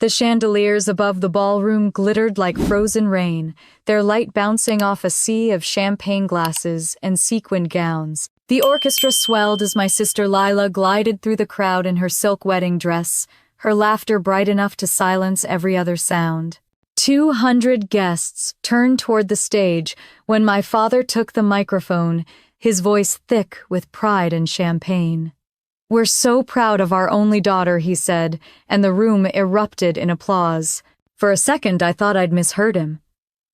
The chandeliers above the ballroom glittered like frozen rain, their light bouncing off a sea of champagne glasses and sequined gowns. The orchestra swelled as my sister Lila glided through the crowd in her silk wedding dress, her laughter bright enough to silence every other sound. 200 guests turned toward the stage when my father took the microphone, his voice thick with pride and champagne. "We're so proud of our only daughter," he said, and the room erupted in applause. For a second, I thought I'd misheard him.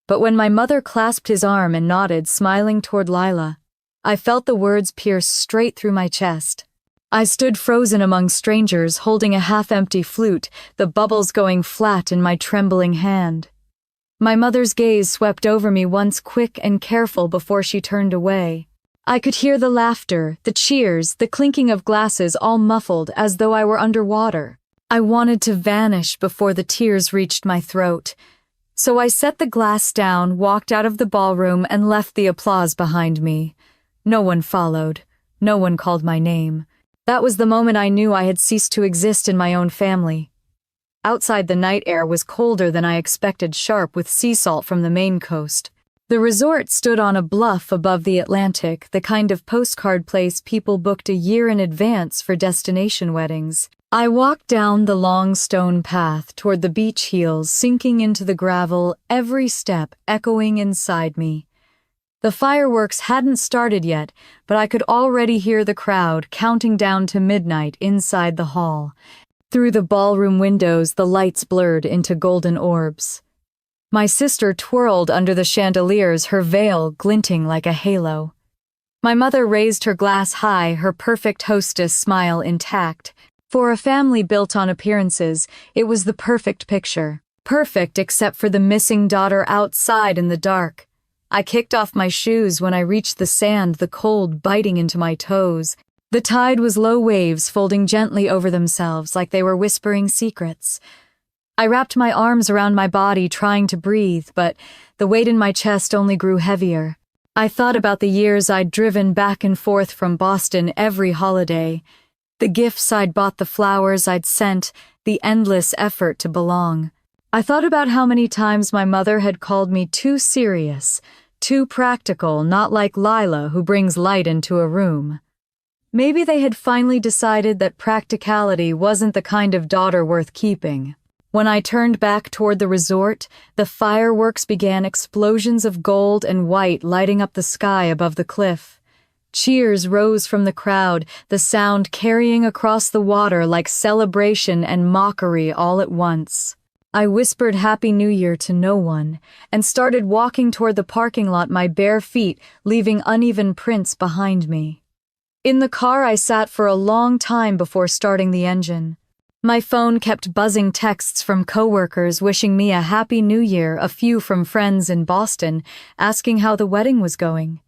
But when my mother clasped his arm and nodded, smiling toward Lila, I felt the words pierce straight through my chest. I stood frozen among strangers, holding a half-empty flute, the bubbles going flat in my trembling hand. My mother's gaze swept over me once, quick and careful, before she turned away. I could hear the laughter, the cheers, the clinking of glasses, all muffled as though I were underwater. I wanted to vanish before the tears reached my throat. So I set the glass down, walked out of the ballroom, and left the applause behind me. No one followed. No one called my name. That was the moment I knew I had ceased to exist in my own family. Outside, the night air was colder than I expected, sharp with sea salt from the Maine coast. The resort stood on a bluff above the Atlantic, the kind of postcard place people booked a year in advance for destination weddings. I walked down the long stone path toward the beach heels, sinking into the gravel, every step echoing inside me. The fireworks hadn't started yet, but I could already hear the crowd counting down to midnight inside the hall. Through the ballroom windows, the lights blurred into golden orbs. My sister twirled under the chandeliers, her veil glinting like a halo. My mother raised her glass high, her perfect hostess smile intact. For a family built on appearances, it was the perfect picture. Perfect except for the missing daughter outside in the dark. I kicked off my shoes when I reached the sand, the cold biting into my toes. The tide was low waves folding gently over themselves like they were whispering secrets. I wrapped my arms around my body, trying to breathe, but the weight in my chest only grew heavier. I thought about the years I'd driven back and forth from Boston every holiday, the gifts I'd bought, the flowers I'd sent, the endless effort to belong. I thought about how many times my mother had called me too serious, too practical, not like Lila who brings light into a room. Maybe they had finally decided that practicality wasn't the kind of daughter worth keeping. When I turned back toward the resort, the fireworks began, explosions of gold and white lighting up the sky above the cliff. Cheers rose from the crowd, the sound carrying across the water like celebration and mockery all at once. I whispered Happy New Year to no one and started walking toward the parking lot, my bare feet leaving uneven prints behind me. In the car, I sat for a long time before starting the engine. My phone kept buzzing, texts from coworkers wishing me a Happy New Year, a few from friends in Boston asking how the wedding was going.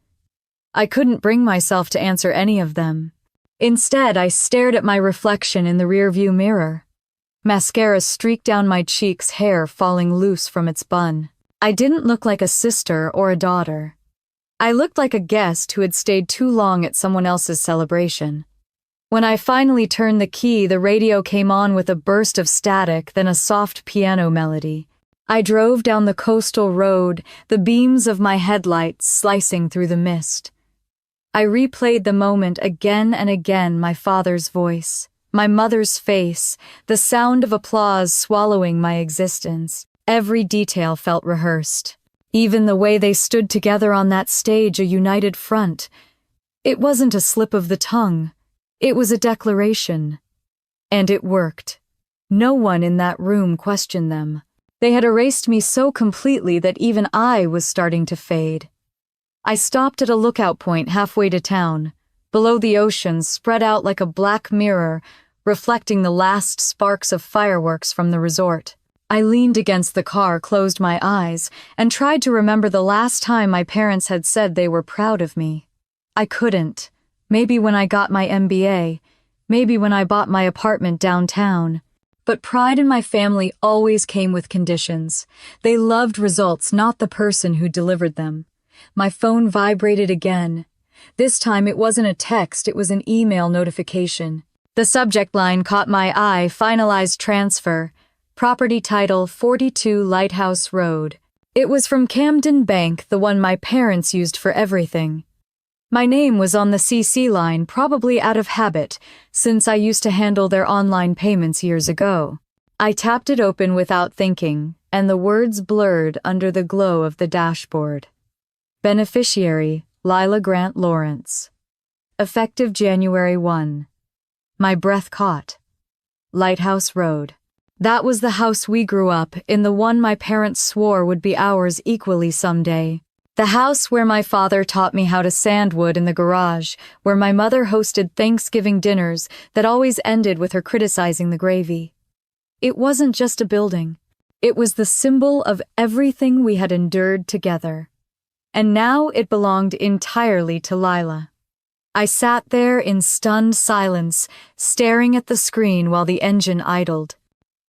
I couldn't bring myself to answer any of them. Instead, I stared at my reflection in the rearview mirror. Mascara streaked down my cheeks, hair falling loose from its bun. I didn't look like a sister or a daughter. I looked like a guest who had stayed too long at someone else's celebration. When I finally turned the key, the radio came on with a burst of static, then a soft piano melody. I drove down the coastal road, the beams of my headlights slicing through the mist. I replayed the moment again and again, my father's voice, my mother's face, the sound of applause swallowing my existence. Every detail felt rehearsed. Even the way they stood together on that stage, a united front. It wasn't a slip of the tongue. It was a declaration. And it worked. No one in that room questioned them. They had erased me so completely that even I was starting to fade. I stopped at a lookout point halfway to town, below the ocean, spread out like a black mirror, reflecting the last sparks of fireworks from the resort. I leaned against the car, closed my eyes, and tried to remember the last time my parents had said they were proud of me. I couldn't. Maybe when I got my MBA, maybe when I bought my apartment downtown. But pride in my family always came with conditions. They loved results, not the person who delivered them. My phone vibrated again. This time it wasn't a text, it was an email notification. The subject line caught my eye, finalized transfer. Property title 42 Lighthouse Road. It was from Camden Bank, the one my parents used for everything. My name was on the CC line, probably out of habit, since I used to handle their online payments years ago. I tapped it open without thinking, and the words blurred under the glow of the dashboard. Beneficiary, Lila Grant Lawrence. Effective January 1. My breath caught. Lighthouse Road. That was the house we grew up in, the one my parents swore would be ours equally someday. The house where my father taught me how to sandwood in the garage, where my mother hosted Thanksgiving dinners that always ended with her criticizing the gravy. It wasn't just a building. It was the symbol of everything we had endured together. And now it belonged entirely to Lila. I sat there in stunned silence, staring at the screen while the engine idled.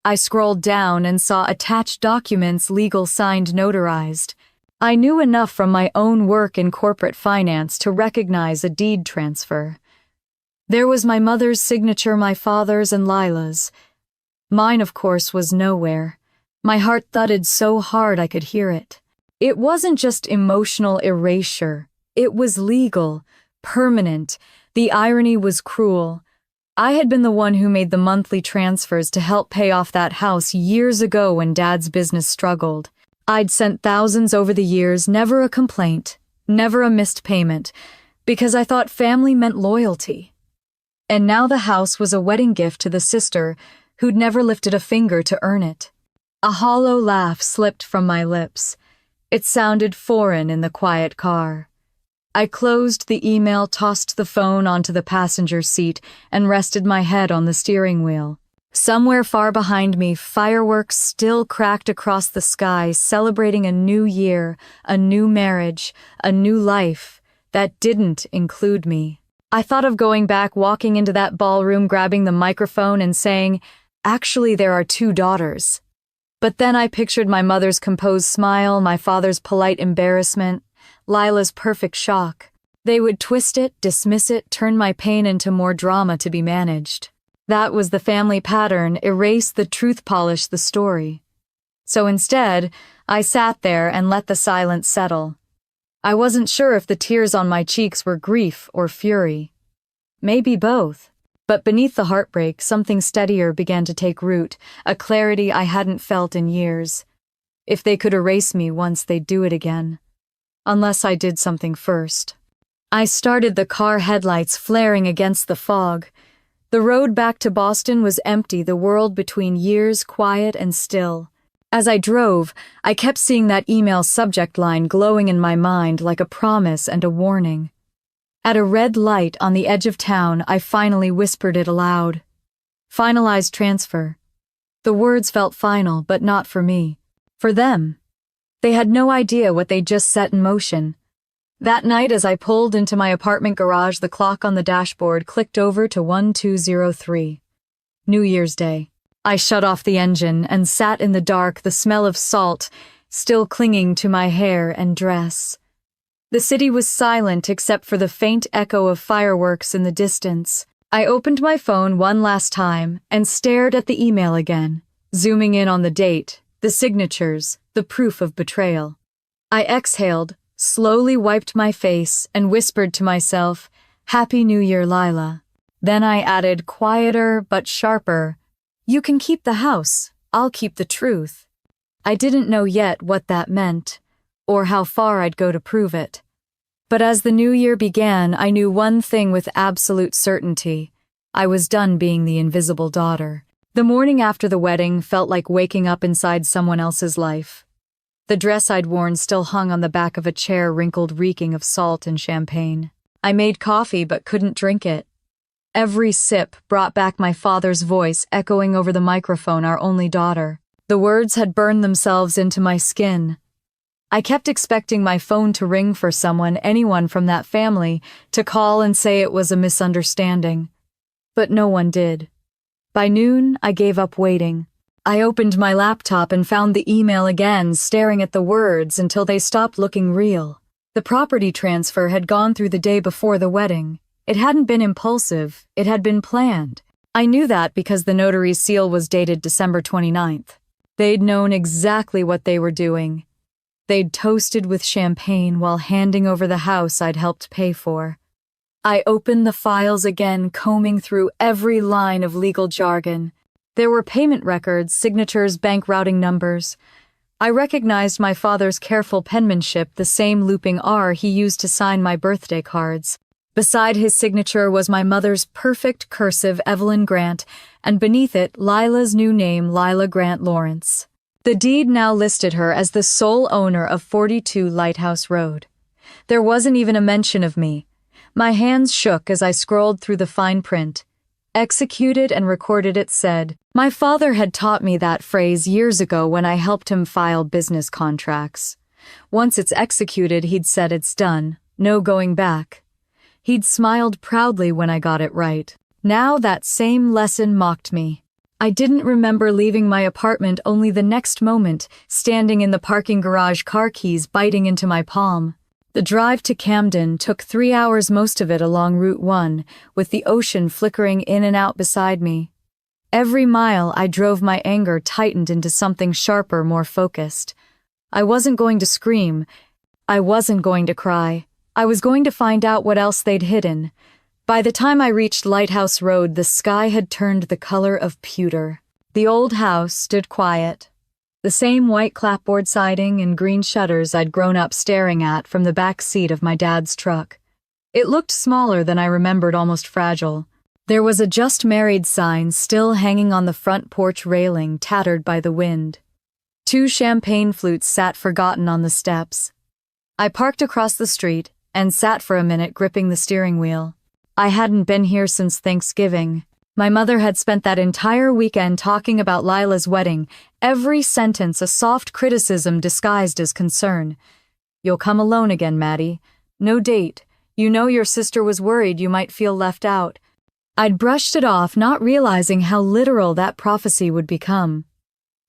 I scrolled down and saw attached documents, legal signed, notarized. I knew enough from my own work in corporate finance to recognize a deed transfer. There was my mother's signature, my father's, and Lila's. Mine, of course, was nowhere. My heart thudded so hard I could hear it. It wasn't just emotional erasure. It was legal, permanent. The irony was cruel. I had been the one who made the monthly transfers to help pay off that house years ago when Dad's business struggled. I'd sent thousands over the years, never a complaint, never a missed payment, because I thought family meant loyalty. And now the house was a wedding gift to the sister who'd never lifted a finger to earn it. A hollow laugh slipped from my lips. It sounded foreign in the quiet car. I closed the email, tossed the phone onto the passenger seat, and rested my head on the steering wheel. Somewhere far behind me, fireworks still cracked across the sky, celebrating a new year, a new marriage, a new life that didn't include me. I thought of going back, walking into that ballroom, grabbing the microphone and saying, "Actually, there are 2 daughters." But then I pictured my mother's composed smile, my father's polite embarrassment, Lila's perfect shock. They would twist it, dismiss it, turn my pain into more drama to be managed. That was the family pattern: erase the truth, polish the story. So instead, I sat there and let the silence settle. I wasn't sure if the tears on my cheeks were grief or fury. Maybe both. But beneath the heartbreak, something steadier began to take root, a clarity I hadn't felt in years. If they could erase me once, they'd do it again. Unless I did something first. I started the car, headlights flaring against the fog. The road back to Boston was empty, the world between years quiet and still. As I drove, I kept seeing that email subject line glowing in my mind like a promise and a warning. At a red light on the edge of town, I finally whispered it aloud. Finalized transfer. The words felt final, but not for me. For them. They had no idea what they'd just set in motion. That night, as I pulled into my apartment garage, the clock on the dashboard clicked over to 1203. New Year's Day. I shut off the engine and sat in the dark, the smell of salt still clinging to my hair and dress. The city was silent except for the faint echo of fireworks in the distance. I opened my phone one last time and stared at the email again, zooming in on the date, the signatures, the proof of betrayal. I exhaled, slowly wiped my face, and whispered to myself, "Happy New Year, Lila." Then I added, quieter but sharper, "You can keep the house. I'll keep the truth." I didn't know yet what that meant, or how far I'd go to prove it. But as the new year began, I knew one thing with absolute certainty. I was done being the invisible daughter. The morning after the wedding felt like waking up inside someone else's life. The dress I'd worn still hung on the back of a chair, wrinkled, reeking of salt and champagne. I made coffee but couldn't drink it. Every sip brought back my father's voice echoing over the microphone, "Our only daughter." The words had burned themselves into my skin. I kept expecting my phone to ring for someone, anyone from that family, to call and say it was a misunderstanding. But no one did. By noon, I gave up waiting. I opened my laptop and found the email again, staring at the words until they stopped looking real. The property transfer had gone through the day before the wedding. It hadn't been impulsive, it had been planned. I knew that because the notary's seal was dated December 29th. They'd known exactly what they were doing. They'd toasted with champagne while handing over the house I'd helped pay for. I opened the files again, combing through every line of legal jargon. There were payment records, signatures, bank routing numbers. I recognized my father's careful penmanship, the same looping R he used to sign my birthday cards. Beside his signature was my mother's perfect cursive Evelyn Grant, and beneath it Lila's new name, Lila Grant Lawrence. The deed now listed her as the sole owner of 42 Lighthouse Road. There wasn't even a mention of me. My hands shook as I scrolled through the fine print. Executed and recorded, it said. My father had taught me that phrase years ago when I helped him file business contracts. Once it's executed, he'd said it's done, no going back. He'd smiled proudly when I got it right. Now that same lesson mocked me. I didn't remember leaving my apartment, only the next moment, standing in the parking garage, car keys biting into my palm. The drive to Camden took 3 hours, most of it along Route 1, with the ocean flickering in and out beside me. Every mile I drove, my anger tightened into something sharper, more focused. I wasn't going to scream. I wasn't going to cry. I was going to find out what else they'd hidden. By the time I reached Lighthouse Road, the sky had turned the color of pewter. The old house stood quiet. The same white clapboard siding and green shutters I'd grown up staring at from the back seat of my dad's truck. It looked smaller than I remembered, almost fragile. There was a just married sign still hanging on the front porch railing, tattered by the wind. 2 champagne flutes sat forgotten on the steps. I parked across the street and sat for a minute, gripping the steering wheel. I hadn't been here since Thanksgiving. My mother had spent that entire weekend talking about Lila's wedding, every sentence a soft criticism disguised as concern. You'll come alone again, Maddie. No date. You know your sister was worried you might feel left out. I'd brushed it off, not realizing how literal that prophecy would become.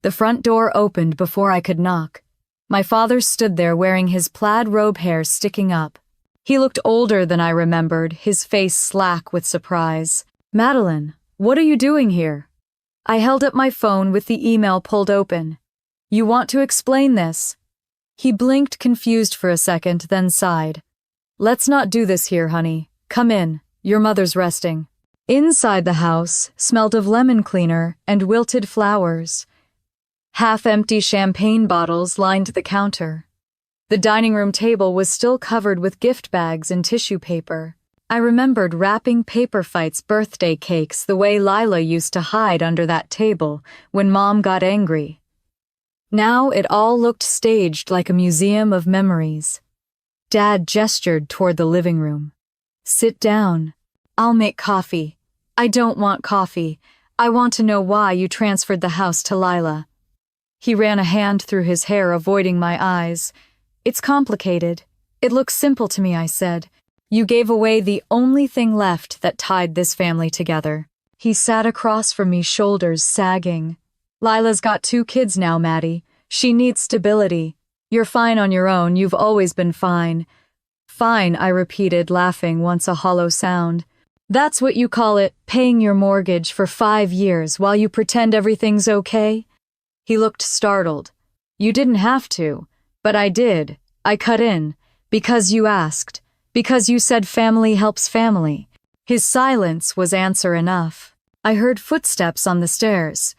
The front door opened before I could knock. My father stood there wearing his plaid robe, hair sticking up. He looked older than I remembered, his face slack with surprise. Madeline, what are you doing here? I held up my phone with the email pulled open. You want to explain this? He blinked, confused for a second, then sighed. Let's not do this here, honey. Come in. Your mother's resting. Inside the house smelled of lemon cleaner and wilted flowers. Half-empty champagne bottles lined the counter. The dining room table was still covered with gift bags and tissue paper. I remembered wrapping paper fights, birthday cakes, the way Lila used to hide under that table when Mom got angry. Now it all looked staged, like a museum of memories. Dad gestured toward the living room. Sit down. I'll make coffee. I don't want coffee. I want to know why you transferred the house to Lila. He ran a hand through his hair, avoiding my eyes. It's complicated. It looks simple to me, I said. You gave away the only thing left that tied this family together. He sat across from me, shoulders sagging. Lila's got 2 kids now, Maddie. She needs stability. You're fine on your own. You've always been fine. Fine, I repeated, laughing, once a hollow sound. That's what you call it, paying your mortgage for 5 years while you pretend everything's okay? He looked startled. You didn't have to, but I did. I cut in. Because you asked. Because you said family helps family. His silence was answer enough. I heard footsteps on the stairs.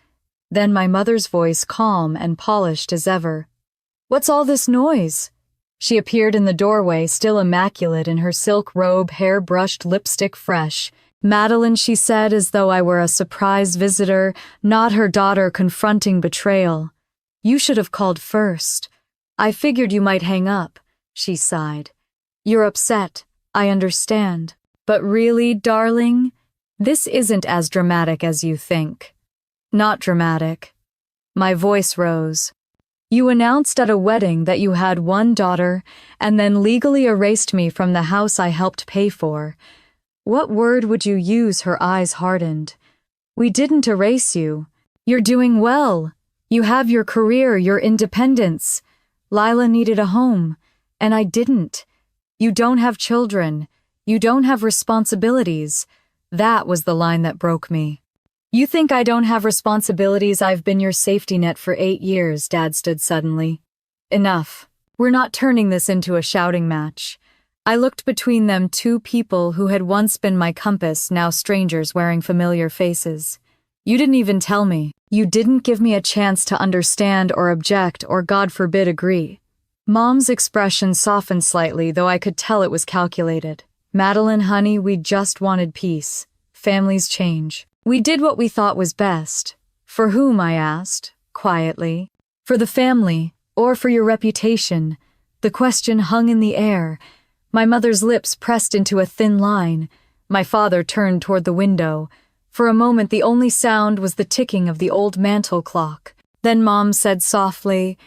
Then my mother's voice, calm and polished as ever. What's all this noise? She appeared in the doorway, still immaculate in her silk robe, hair brushed, lipstick fresh. Madeline, she said, as though I were a surprise visitor, not her daughter confronting betrayal. You should have called first. I figured you might hang up, she sighed. You're upset, I understand. But really, darling, this isn't as dramatic as you think. Not dramatic. My voice rose. You announced at a wedding that you had 1 daughter and then legally erased me from the house I helped pay for. What word would you use? Her eyes hardened. We didn't erase you. You're doing well. You have your career, your independence. Lila needed a home, and I didn't. You don't have children. You don't have responsibilities. That was the line that broke me. You think I don't have responsibilities? I've been your safety net for 8 years, Dad stood suddenly. Enough. We're not turning this into a shouting match. I looked between them, two people who had once been my compass, now strangers wearing familiar faces. You didn't even tell me. You didn't give me a chance to understand or object or, God forbid, agree. Mom's expression softened slightly, though I could tell it was calculated. Madeline, honey, we just wanted peace. Families change. We did what we thought was best. For whom, I asked, quietly. For the family, or for your reputation? The question hung in the air. My mother's lips pressed into a thin line. My father turned toward the window. For a moment the only sound was the ticking of the old mantel clock. Then Mom said softly,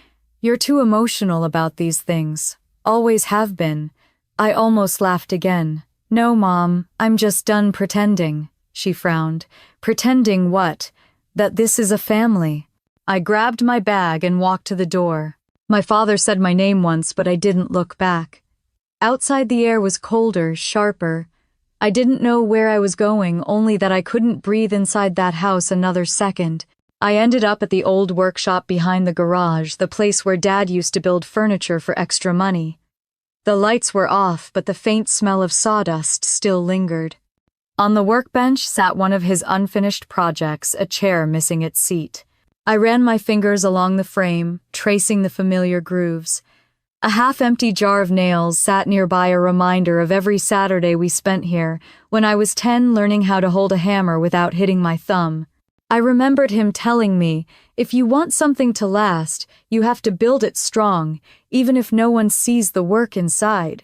"You're too emotional about these things. Always have been." I almost laughed again. "No, Mom, I'm just done pretending." She frowned. "Pretending what? That this is a family." I grabbed my bag and walked to the door. My father said my name once, but I didn't look back. Outside the air was colder, sharper. I didn't know where I was going, only that I couldn't breathe inside that house another second. I ended up at the old workshop behind the garage, the place where Dad used to build furniture for extra money. The lights were off, but the faint smell of sawdust still lingered. On the workbench sat one of his unfinished projects, a chair missing its seat. I ran my fingers along the frame, tracing the familiar grooves. A half-empty jar of nails sat nearby, a reminder of every Saturday we spent here, when I was 10 learning how to hold a hammer without hitting my thumb. I remembered him telling me, if you want something to last, you have to build it strong, even if no one sees the work inside.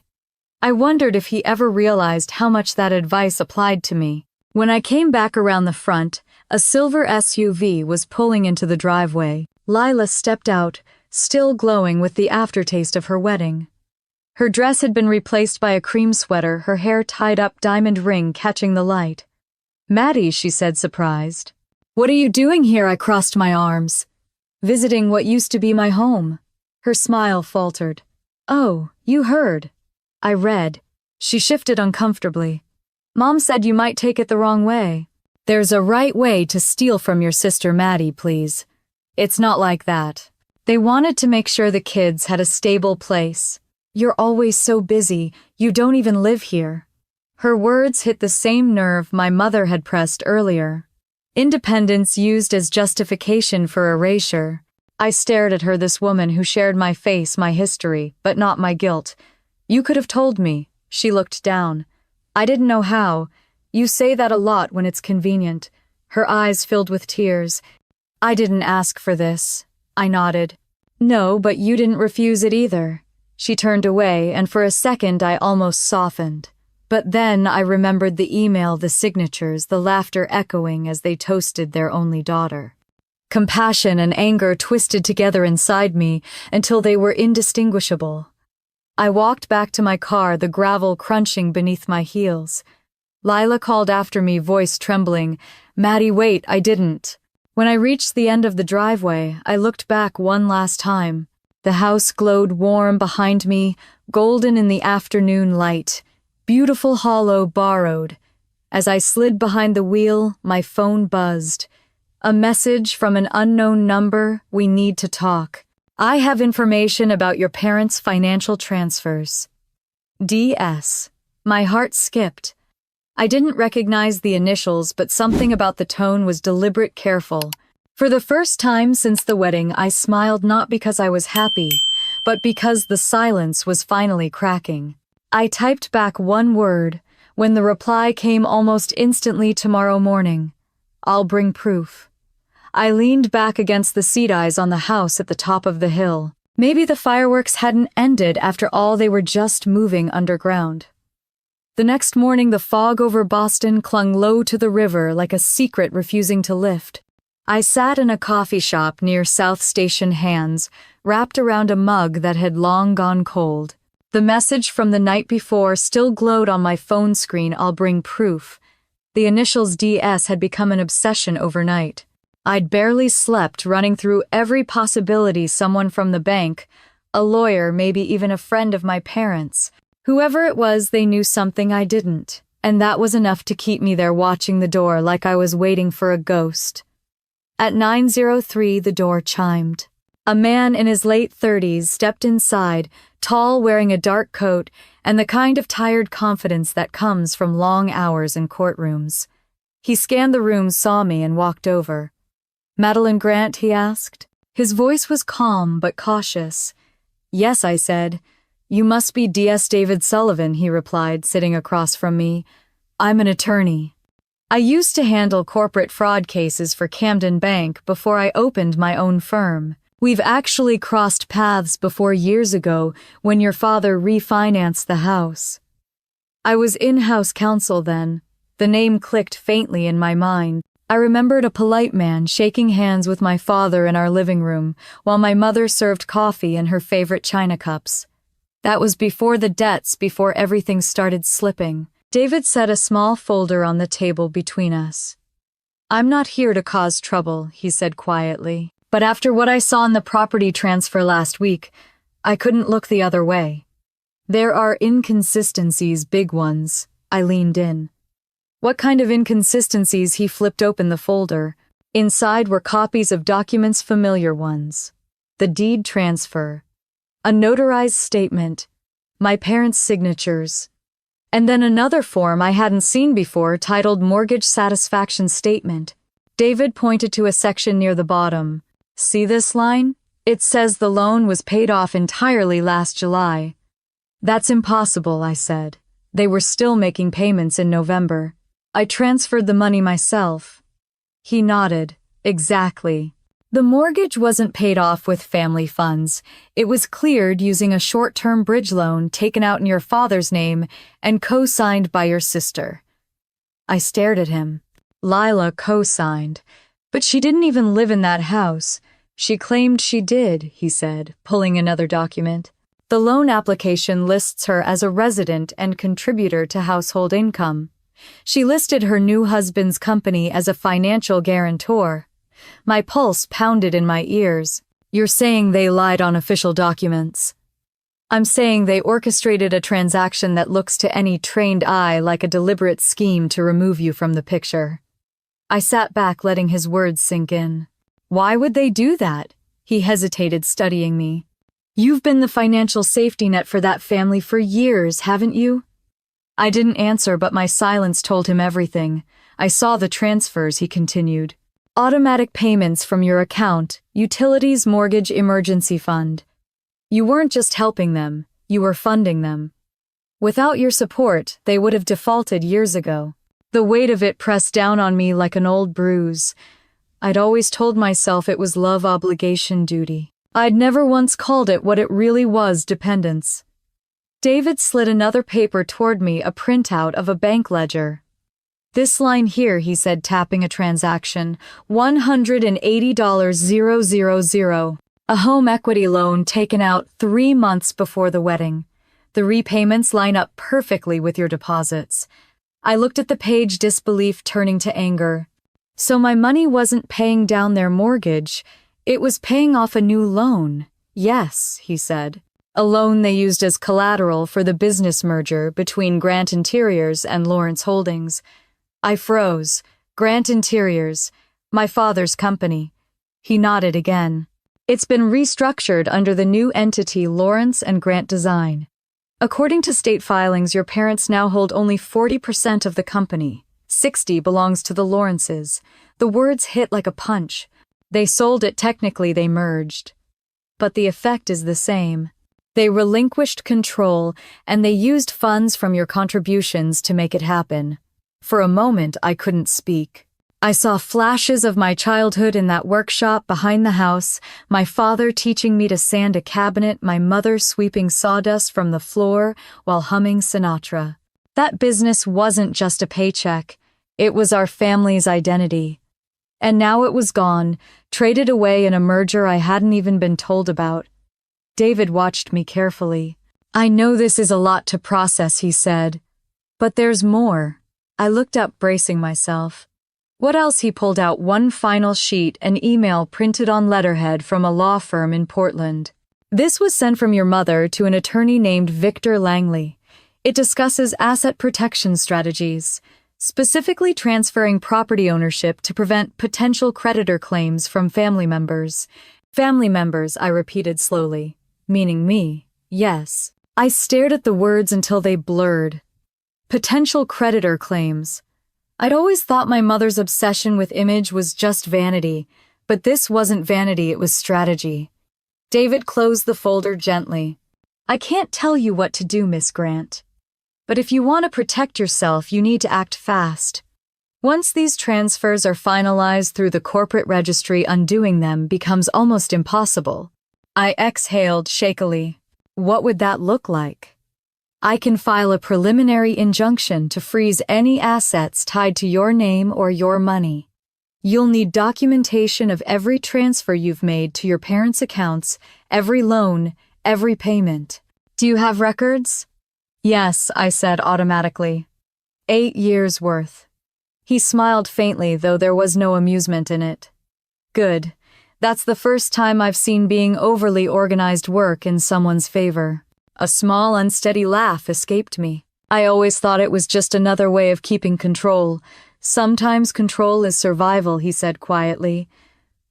I wondered if he ever realized how much that advice applied to me. When I came back around the front, a silver SUV was pulling into the driveway. Lila stepped out, still glowing with the aftertaste of her wedding. Her dress had been replaced by a cream sweater, her hair tied up, diamond ring catching the light. "Maddie," she said, surprised. "What are you doing here?" I crossed my arms. "Visiting what used to be my home." Her smile faltered. "Oh, you heard." I read. She shifted uncomfortably. "Mom said you might take it the wrong way." "There's a right way to steal from your sister Maddie, please. It's not like that. They wanted to make sure the kids had a stable place. You're always so busy, you don't even live here." Her words hit the same nerve my mother had pressed earlier. Independence used as justification for erasure. I stared at her, this woman who shared my face, my history, but not my guilt. "You could have told me." She looked down. "I didn't know how. You say that a lot when it's convenient." Her eyes filled with tears. "I didn't ask for this." I nodded. "No, but you didn't refuse it either." She turned away, and for a second I almost softened. But then I remembered the email, the signatures, the laughter echoing as they toasted their only daughter. Compassion and anger twisted together inside me until they were indistinguishable. I walked back to my car, the gravel crunching beneath my heels. Lila called after me, voice trembling, "Maddie, wait, I didn't." When I reached the end of the driveway, I looked back one last time. The house glowed warm behind me, golden in the afternoon light. Beautiful hollow borrowed. As I slid behind the wheel, my phone buzzed. A message from an unknown number, "We need to talk. I have information about your parents' financial transfers." DS. My heart skipped. I didn't recognize the initials, but something about the tone was deliberate, careful. For the first time since the wedding, I smiled, not because I was happy, but because the silence was finally cracking. I typed back one word. When the reply came almost instantly, "Tomorrow morning. I'll bring proof." I leaned back against the seat, eyes on the house at the top of the hill. Maybe the fireworks hadn't ended after all, they were just moving underground. The next morning, the fog over Boston clung low to the river like a secret refusing to lift. I sat in a coffee shop near South Station, hands wrapped around a mug that had long gone cold. The message from the night before still glowed on my phone screen, "I'll bring proof." The initials DS had become an obsession overnight. I'd barely slept, running through every possibility: someone from the bank, a lawyer, maybe even a friend of my parents. Whoever it was, they knew something I didn't. and that was enough to keep me there watching the door like I was waiting for a ghost. At 9:03, the door chimed. A man in his late 30s stepped inside, tall, wearing a dark coat, and the kind of tired confidence that comes from long hours in courtrooms. He scanned the room, saw me, and walked over. "Madeline Grant?" he asked. His voice was calm but cautious. "Yes," I said. "You must be D.S. David Sullivan," he replied, sitting across from me. "I'm an attorney. I used to handle corporate fraud cases for Camden Bank before I opened my own firm. We've actually crossed paths before years ago when your father refinanced the house." I was in-house counsel then. The name clicked faintly in my mind. I remembered a polite man shaking hands with my father in our living room while my mother served coffee in her favorite china cups. That was before the debts, before everything started slipping. David set a small folder on the table between us. "I'm not here to cause trouble," he said quietly. "But after what I saw in the property transfer last week, I couldn't look the other way. There are inconsistencies, big ones." I leaned in. "What kind of inconsistencies?" He flipped open the folder. Inside were copies of documents, familiar ones. The deed transfer, a notarized statement, my parents' signatures, and then another form I hadn't seen before titled Mortgage Satisfaction Statement. David pointed to a section near the bottom. "See this line? It says the loan was paid off entirely last July." "That's impossible," I said. "They were still making payments in November. I transferred the money myself." He nodded. "Exactly. The mortgage wasn't paid off with family funds. It was cleared using a short-term bridge loan taken out in your father's name and co-signed by your sister." I stared at him. "Lila co-signed. But she didn't even live in that house." "She claimed she did," he said, pulling another document. "The loan application lists her as a resident and contributor to household income. She listed her new husband's company as a financial guarantor." My pulse pounded in my ears. "You're saying they lied on official documents?" "I'm saying they orchestrated a transaction that looks to any trained eye like a deliberate scheme to remove you from the picture." I sat back, letting his words sink in. "Why would they do that?" He hesitated, studying me. "You've been the financial safety net for that family for years, haven't you?" I didn't answer, but my silence told him everything. "I saw the transfers," he continued. "Automatic payments from your account, utilities, mortgage, emergency fund. You weren't just helping them, you were funding them. Without your support, they would have defaulted years ago." The weight of it pressed down on me like an old bruise. I'd always told myself it was love, obligation, duty. I'd never once called it what it really was, dependence. David slid another paper toward me, a printout of a bank ledger. "This line here," he said, tapping a transaction, $180,000. A home equity loan taken out 3 months before the wedding. The repayments line up perfectly with your deposits. I looked at the page, disbelief turning to anger. So my money wasn't paying down their mortgage, it was paying off a new loan. "Yes," he said. "A loan they used as collateral for the business merger between Grant Interiors and Lawrence Holdings." I froze. "Grant Interiors, my father's company." He nodded again. "It's been restructured under the new entity Lawrence and Grant Design. According to state filings, your parents now hold only 40% of the company. 60 belongs to the Lawrences." The words hit like a punch. They sold it, technically they merged. But the effect is the same. They relinquished control, and they used funds from your contributions to make it happen. For a moment, I couldn't speak. I saw flashes of my childhood in that workshop behind the house, my father teaching me to sand a cabinet, my mother sweeping sawdust from the floor while humming Sinatra. That business wasn't just a paycheck, it was our family's identity. And now it was gone, traded away in a merger I hadn't even been told about. David watched me carefully. "I know this is a lot to process," he said. "But there's more." I looked up, bracing myself. "What else?" He pulled out one final sheet, an email printed on letterhead from a law firm in Portland. "This was sent from your mother to an attorney named Victor Langley. It discusses asset protection strategies, specifically transferring property ownership to prevent potential creditor claims from family members. Family members, I repeated slowly. Meaning me, yes. I stared at the words until they blurred. Potential creditor claims. I'd always thought my mother's obsession with image was just vanity, but this wasn't vanity, it was strategy. David closed the folder gently. I can't tell you what to do, Miss Grant. But if you want to protect yourself, you need to act fast. Once these transfers are finalized through the corporate registry, undoing them becomes almost impossible. I exhaled shakily. What would that look like? I can file a preliminary injunction to freeze any assets tied to your name or your money. You'll need documentation of every transfer you've made to your parents' accounts, every loan, every payment. Do you have records? Yes, I said automatically. 8 years' worth. He smiled faintly, though there was no amusement in it. Good. That's the first time I've seen being overly organized work in someone's favor. A small, unsteady laugh escaped me. I always thought it was just another way of keeping control. Sometimes control is survival, he said quietly.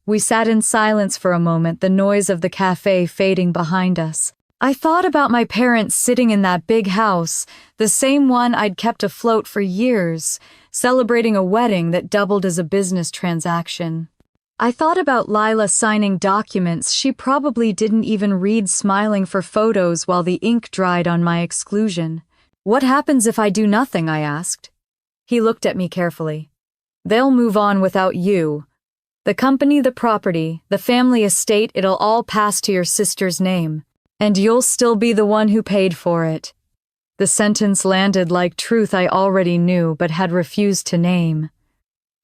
We sat in silence for a moment, the noise of the cafe fading behind us. I thought about my parents sitting in that big house, the same one I'd kept afloat for years, celebrating a wedding that doubled as a business transaction. I thought about Lila signing documents she probably didn't even read, smiling for photos while the ink dried on my exclusion. What happens if I do nothing? I asked. He looked at me carefully. They'll move on without you. The company, the property, the family estate, it'll all pass to your sister's name. And you'll still be the one who paid for it. The sentence landed like truth I already knew but had refused to name.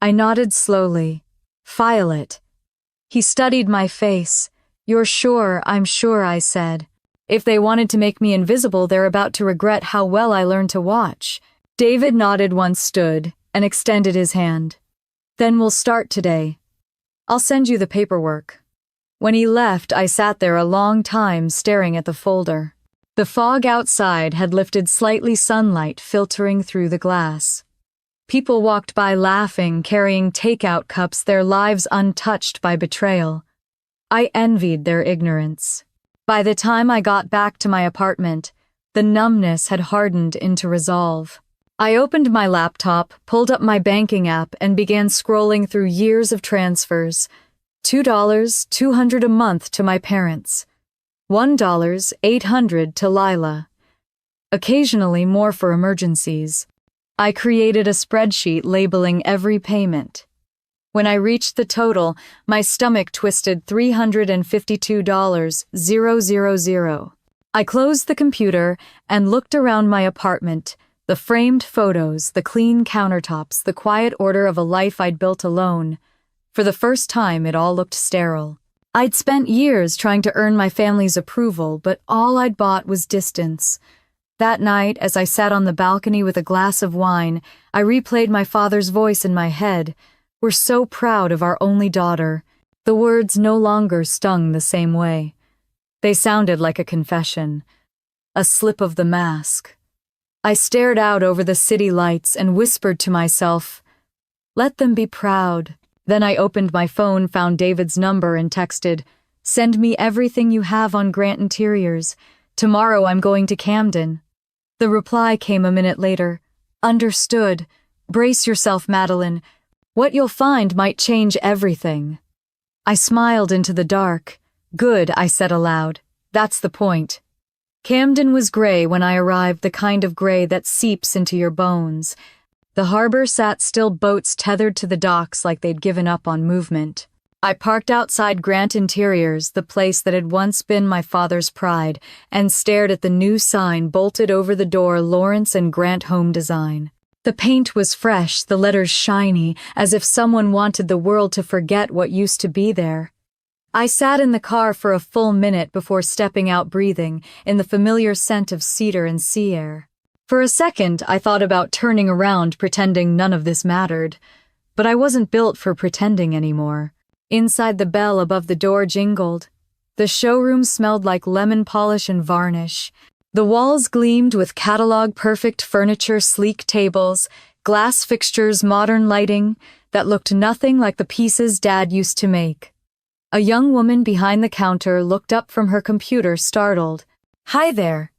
I nodded slowly. File it. He studied my face. You're sure? I'm sure, I said. If they wanted to make me invisible, they're about to regret how well I learned to watch. David nodded once, stood, and extended his hand. Then we'll start today. I'll send you the paperwork. When he left, I sat there a long time staring at the folder. The fog outside had lifted slightly, sunlight filtering through the glass. People walked by laughing, carrying takeout cups, their lives untouched by betrayal. I envied their ignorance. By the time I got back to my apartment, the numbness had hardened into resolve. I opened my laptop, pulled up my banking app, and began scrolling through years of transfers. $2, $200 a month to my parents. $1, $800 to Lila. Occasionally more for emergencies. I created a spreadsheet labeling every payment. When I reached the total, my stomach twisted. $352,000. I closed the computer and looked around my apartment, the framed photos, the clean countertops, the quiet order of a life I'd built alone. For the first time, it all looked sterile. I'd spent years trying to earn my family's approval, but all I'd bought was distance. That night, as I sat on the balcony with a glass of wine, I replayed my father's voice in my head. We're so proud of our only daughter. The words no longer stung the same way. They sounded like a confession, a slip of the mask. I stared out over the city lights and whispered to myself, let them be proud. Then I opened my phone, found David's number, and texted, send me everything you have on Grant Interiors. Tomorrow I'm going to Camden. The reply came a minute later. Understood. Brace yourself, Madeline. What you'll find might change everything. I smiled into the dark. Good, I said aloud. That's the point. Camden was gray when I arrived, the kind of gray that seeps into your bones. The harbor sat still, boats tethered to the docks like they'd given up on movement. I parked outside Grant Interiors, the place that had once been my father's pride, and stared at the new sign bolted over the door, Lawrence and Grant Home Design. The paint was fresh, the letters shiny, as if someone wanted the world to forget what used to be there. I sat in the car for a full minute before stepping out, breathing in the familiar scent of cedar and sea air. For a second, I thought about turning around, pretending none of this mattered. But I wasn't built for pretending anymore. Inside, the bell above the door jingled. The showroom smelled like lemon polish and varnish. The walls gleamed with catalog-perfect furniture, sleek tables, glass fixtures, modern lighting that looked nothing like the pieces Dad used to make. A young woman behind the counter looked up from her computer, startled. "Hi there.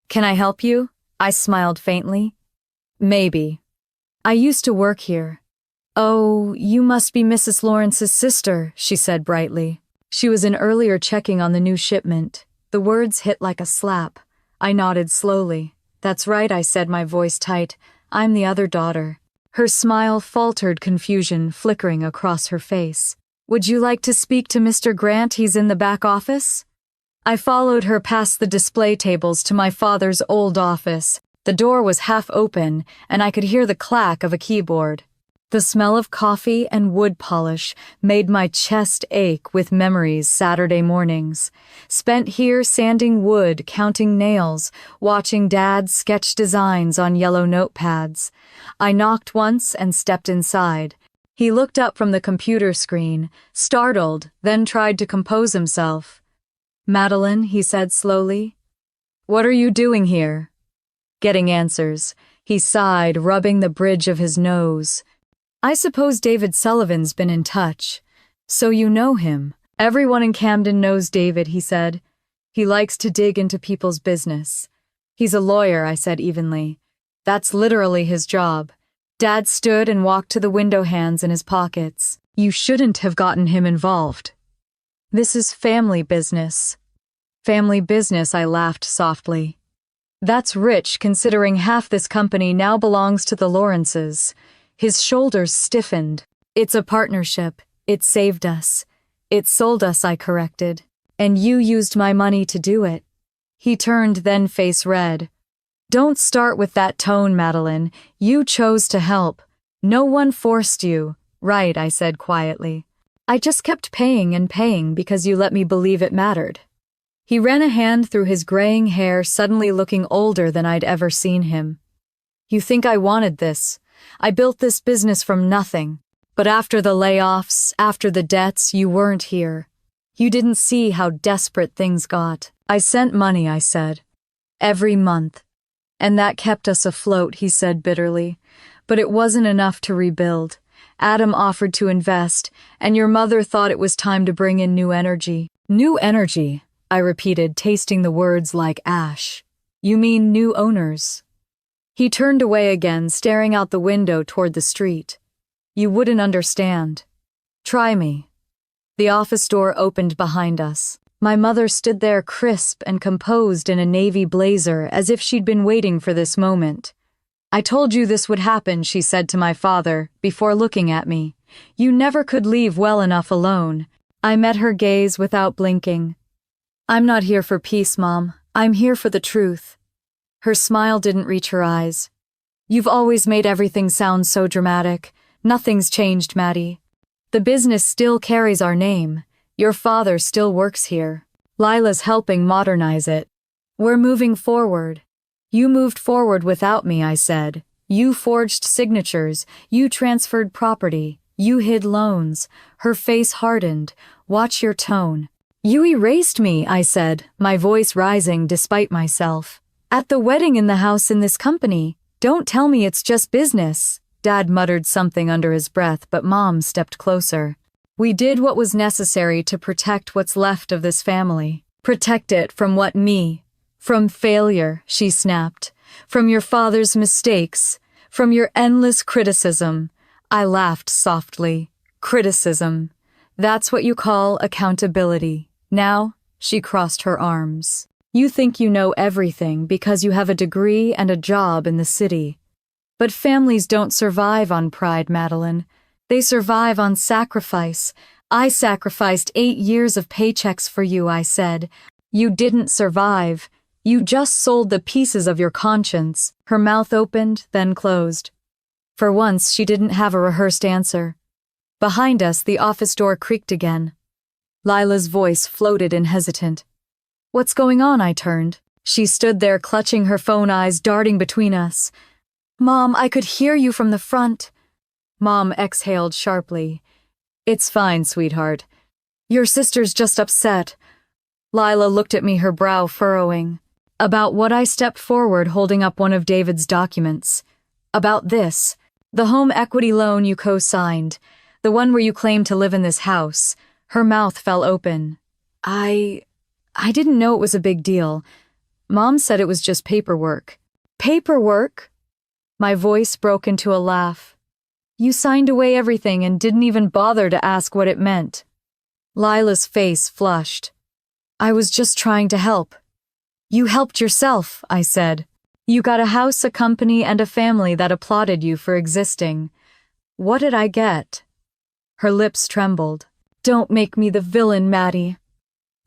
Can I help you?" I smiled faintly. "Maybe. I used to work here." "Oh, you must be Mrs. Lawrence's sister," she said brightly. She was in earlier checking on the new shipment. The words hit like a slap. I nodded slowly. "That's right," I said, my voice tight. "I'm the other daughter." Her smile faltered, confusion flickering across her face. "Would you like to speak to Mr. Grant? He's in the back office." I followed her past the display tables to my father's old office. The door was half open, and I could hear the clack of a keyboard. The smell of coffee and wood polish made my chest ache with memories Saturday mornings, spent here sanding wood, counting nails, watching Dad sketch designs on yellow notepads. I knocked once and stepped inside. He looked up from the computer screen, startled, then tried to compose himself. "Madeline," he said slowly, "what are you doing here?" "Getting answers." He sighed, rubbing the bridge of his nose. "I suppose David Sullivan's been in touch. So you know him." "Everyone in Camden knows David," he said. "He likes to dig into people's business." "He's a lawyer," I said evenly. "That's literally his job." Dad stood and walked to the window, hands in his pockets. "You shouldn't have gotten him involved. This is family business." "Family business," I laughed softly. "That's rich, considering half this company now belongs to the Lawrences." His shoulders stiffened. "It's a partnership. It saved us. It sold us," I corrected. "And you used my money to do it." He turned, then face red. "Don't start with that tone, Madeline. You chose to help. No one forced you." "Right," I said quietly. "I just kept paying and paying because you let me believe it mattered." He ran a hand through his graying hair, suddenly looking older than I'd ever seen him. "You think I wanted this? I built this business from nothing. But after the layoffs, after the debts, you weren't here. You didn't see how desperate things got." "I sent money," I said. "Every month. And that kept us afloat," he said bitterly. "But it wasn't enough to rebuild. Adam offered to invest, and your mother thought it was time to bring in new energy." "New energy," I repeated, tasting the words like ash. "You mean new owners?" He turned away again, staring out the window toward the street. "You wouldn't understand. Try me." The office door opened behind us. My mother stood there, crisp and composed in a navy blazer, as if she'd been waiting for this moment. "I told you this would happen," she said to my father, before looking at me. "You never could leave well enough alone." I met her gaze without blinking. "I'm not here for peace, Mom. I'm here for the truth." Her smile didn't reach her eyes. "You've always made everything sound so dramatic. Nothing's changed, Maddie. The business still carries our name. Your father still works here. Lila's helping modernize it. We're moving forward." "You moved forward without me," I said. "You forged signatures. You transferred property. You hid loans." Her face hardened. "Watch your tone." "You erased me," I said, my voice rising despite myself. "At the wedding, in the house, in this company. Don't tell me it's just business." Dad muttered something under his breath, but Mom stepped closer. "We did what was necessary to protect what's left of this family." "Protect it from what, me?" "From failure," she snapped. "From your father's mistakes. From your endless criticism." I laughed softly. "Criticism. That's what you call accountability. Now," she crossed her arms, "you think you know everything because you have a degree and a job in the city. But families don't survive on pride, Madeline. They survive on sacrifice. I sacrificed 8 years of paychecks for you," I said. "You didn't survive. You just sold the pieces of your conscience." Her mouth opened, then closed. For once, she didn't have a rehearsed answer. Behind us, the office door creaked again. Lila's voice floated in hesitant. "What's going on?" I turned. She stood there, clutching her phone, eyes darting between us. "Mom, I could hear you from the front." Mom exhaled sharply. "It's fine, sweetheart. Your sister's just upset." Lila looked at me, her brow furrowing. About what? I stepped forward, holding up one of David's documents. About this. The home equity loan you co-signed. The one where you claim to live in this house. Her mouth fell open. I didn't know it was a big deal. Mom said it was just paperwork. Paperwork? My voice broke into a laugh. You signed away everything and didn't even bother to ask what it meant. Lila's face flushed. I was just trying to help. You helped yourself, I said. You got a house, a company, and a family that applauded you for existing. What did I get? Her lips trembled. Don't make me the villain, Maddie.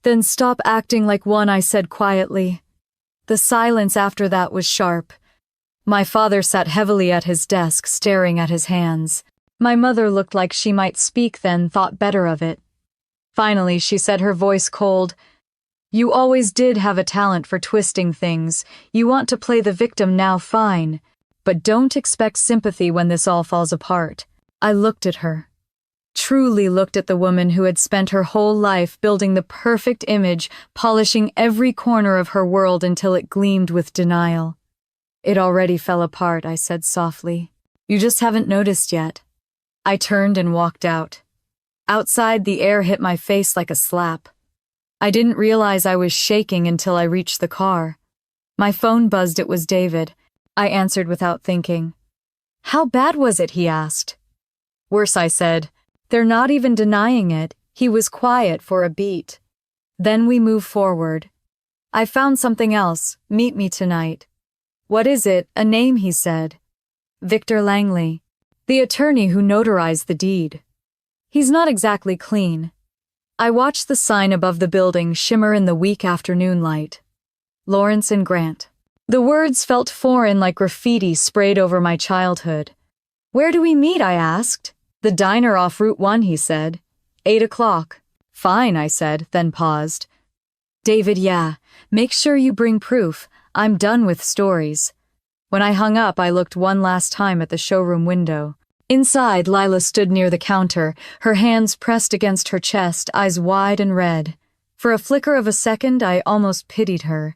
Then stop acting like one, I said quietly. The silence after that was sharp. My father sat heavily at his desk, staring at his hands. My mother looked like she might speak, then thought better of it. Finally, she said, her voice cold, You always did have a talent for twisting things. You want to play the victim now, fine. But don't expect sympathy when this all falls apart. I looked at her. Truly looked at the woman who had spent her whole life building the perfect image, polishing every corner of her world until it gleamed with denial. It already fell apart, I said softly. You just haven't noticed yet. I turned and walked out. Outside, the air hit my face like a slap. I didn't realize I was shaking until I reached the car. My phone buzzed. It was David. I answered without thinking. How bad was it? He asked. Worse, I said. They're not even denying it. He was quiet for a beat. Then we moved forward. I found something else. Meet me tonight. What is it? A name, he said. Victor Langley, the attorney who notarized the deed. He's not exactly clean. I watched the sign above the building shimmer in the weak afternoon light. Lawrence and Grant. The words felt foreign, like graffiti sprayed over my childhood. Where do we meet? I asked. The diner off Route 1, he said. 8 o'clock. Fine, I said, then paused. David, yeah, make sure you bring proof. I'm done with stories. When I hung up, I looked one last time at the showroom window. Inside, Lila stood near the counter, her hands pressed against her chest, eyes wide and red. For a flicker of a second, I almost pitied her.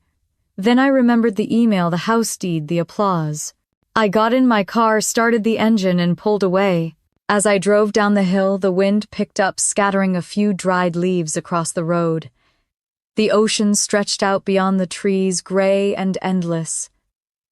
Then I remembered the email, the house deed, the applause. I got in my car, started the engine, and pulled away. As I drove down the hill, the wind picked up, scattering a few dried leaves across the road. The ocean stretched out beyond the trees, gray and endless.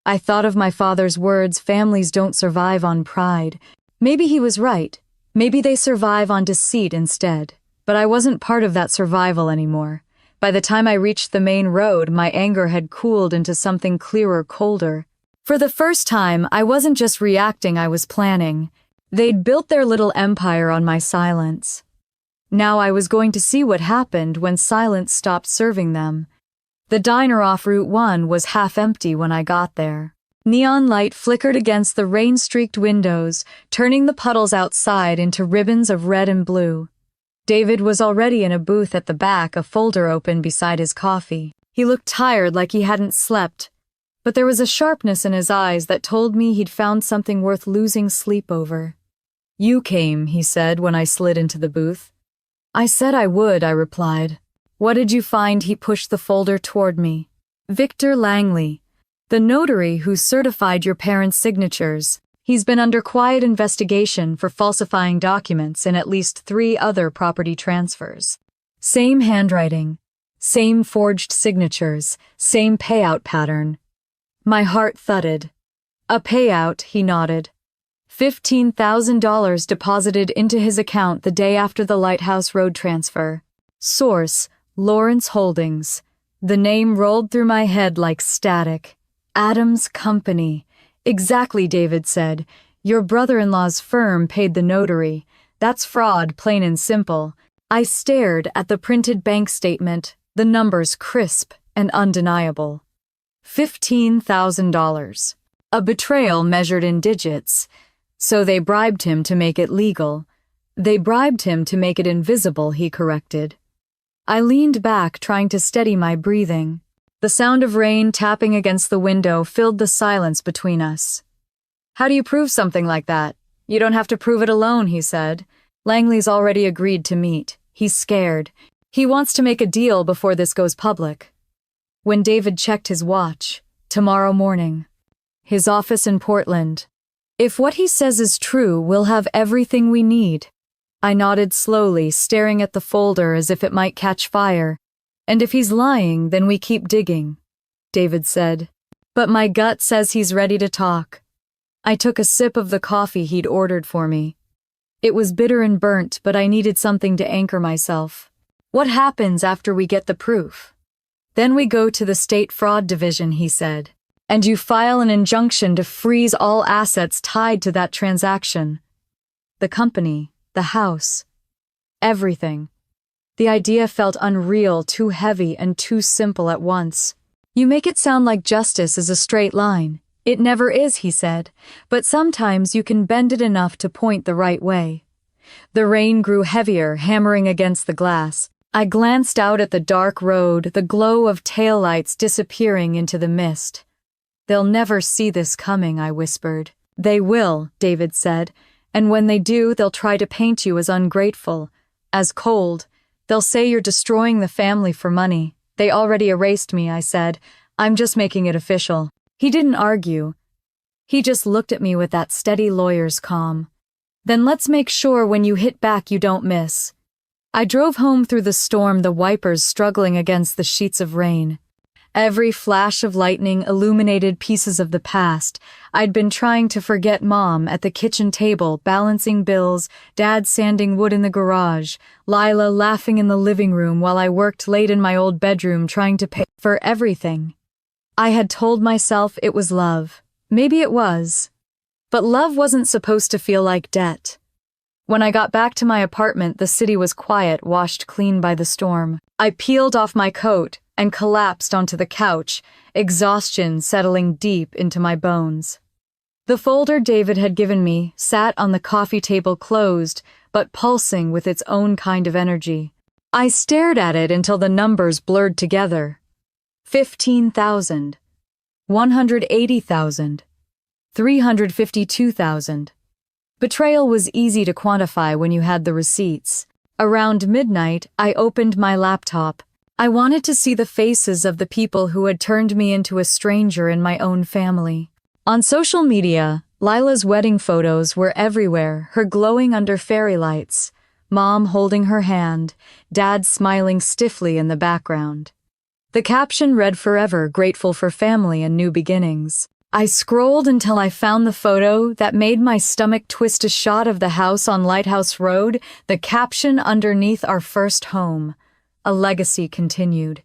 I thought of my father's words, families don't survive on pride. Maybe he was right. Maybe they survive on deceit instead. But I wasn't part of that survival anymore. By the time I reached the main road, my anger had cooled into something clearer, colder. For the first time, I wasn't just reacting, I was planning. They'd built their little empire on my silence. Now I was going to see what happened when silence stopped serving them. The diner off Route 1 was half empty when I got there. Neon light flickered against the rain-streaked windows, turning the puddles outside into ribbons of red and blue. David was already in a booth at the back, a folder open beside his coffee. He looked tired, like he hadn't slept, but there was a sharpness in his eyes that told me he'd found something worth losing sleep over. You came, he said when I slid into the booth. I said I would, I replied. What did you find? He pushed the folder toward me. Victor Langley, the notary who certified your parents' signatures. He's been under quiet investigation for falsifying documents in at least 3 other property transfers. Same handwriting, same forged signatures, same payout pattern. My heart thudded. A payout, he nodded. $15,000 deposited into his account the day after the Lighthouse Road transfer. Source, Lawrence Holdings. The name rolled through my head like static. Adams Company. Exactly, David said. Your brother-in-law's firm paid the notary. That's fraud, plain and simple. I stared at the printed bank statement, the numbers crisp and undeniable. $15,000. A betrayal measured in digits. So they bribed him to make it legal. They bribed him to make it invisible, he corrected. I leaned back, trying to steady my breathing. The sound of rain tapping against the window filled the silence between us. How do you prove something like that? You don't have to prove it alone, he said. Langley's already agreed to meet. He's scared. He wants to make a deal before this goes public. When David checked his watch, tomorrow morning. His office in Portland. If what he says is true, we'll have everything we need. I nodded slowly, staring at the folder as if it might catch fire. And if he's lying, then we keep digging, David said. But my gut says he's ready to talk. I took a sip of the coffee he'd ordered for me. It was bitter and burnt, but I needed something to anchor myself. What happens after we get the proof? Then we go to the State Fraud Division, he said, and you file an injunction to freeze all assets tied to that transaction. The company, the house, everything. The idea felt unreal, too heavy and too simple at once. You make it sound like justice is a straight line. It never is, he said, but sometimes you can bend it enough to point the right way. The rain grew heavier, hammering against the glass. I glanced out at the dark road, the glow of taillights disappearing into the mist. They'll never see this coming, I whispered. They will, David said, and when they do, they'll try to paint you as ungrateful, as cold. They'll say you're destroying the family for money. They already erased me, I said. I'm just making it official. He didn't argue. He just looked at me with that steady lawyer's calm. Then let's make sure when you hit back you don't miss. I drove home through the storm, the wipers struggling against the sheets of rain. Every flash of lightning illuminated pieces of the past. I'd been trying to forget Mom at the kitchen table, balancing bills, Dad sanding wood in the garage, Lila laughing in the living room while I worked late in my old bedroom trying to pay for everything. I had told myself it was love. Maybe it was. But love wasn't supposed to feel like debt. When I got back to my apartment, the city was quiet, washed clean by the storm. I peeled off my coat and collapsed onto the couch, exhaustion settling deep into my bones. The folder David had given me sat on the coffee table closed, but pulsing with its own kind of energy. I stared at it until the numbers blurred together. 15,000, 180,000, 352,000. Betrayal was easy to quantify when you had the receipts. Around midnight, I opened my laptop. I wanted to see the faces of the people who had turned me into a stranger in my own family. On social media, Lila's wedding photos were everywhere, her glowing under fairy lights, Mom holding her hand, Dad smiling stiffly in the background. The caption read forever, grateful for family and new beginnings. I scrolled until I found the photo that made my stomach twist, a shot of the house on Lighthouse Road, the caption underneath our first home. A legacy continued.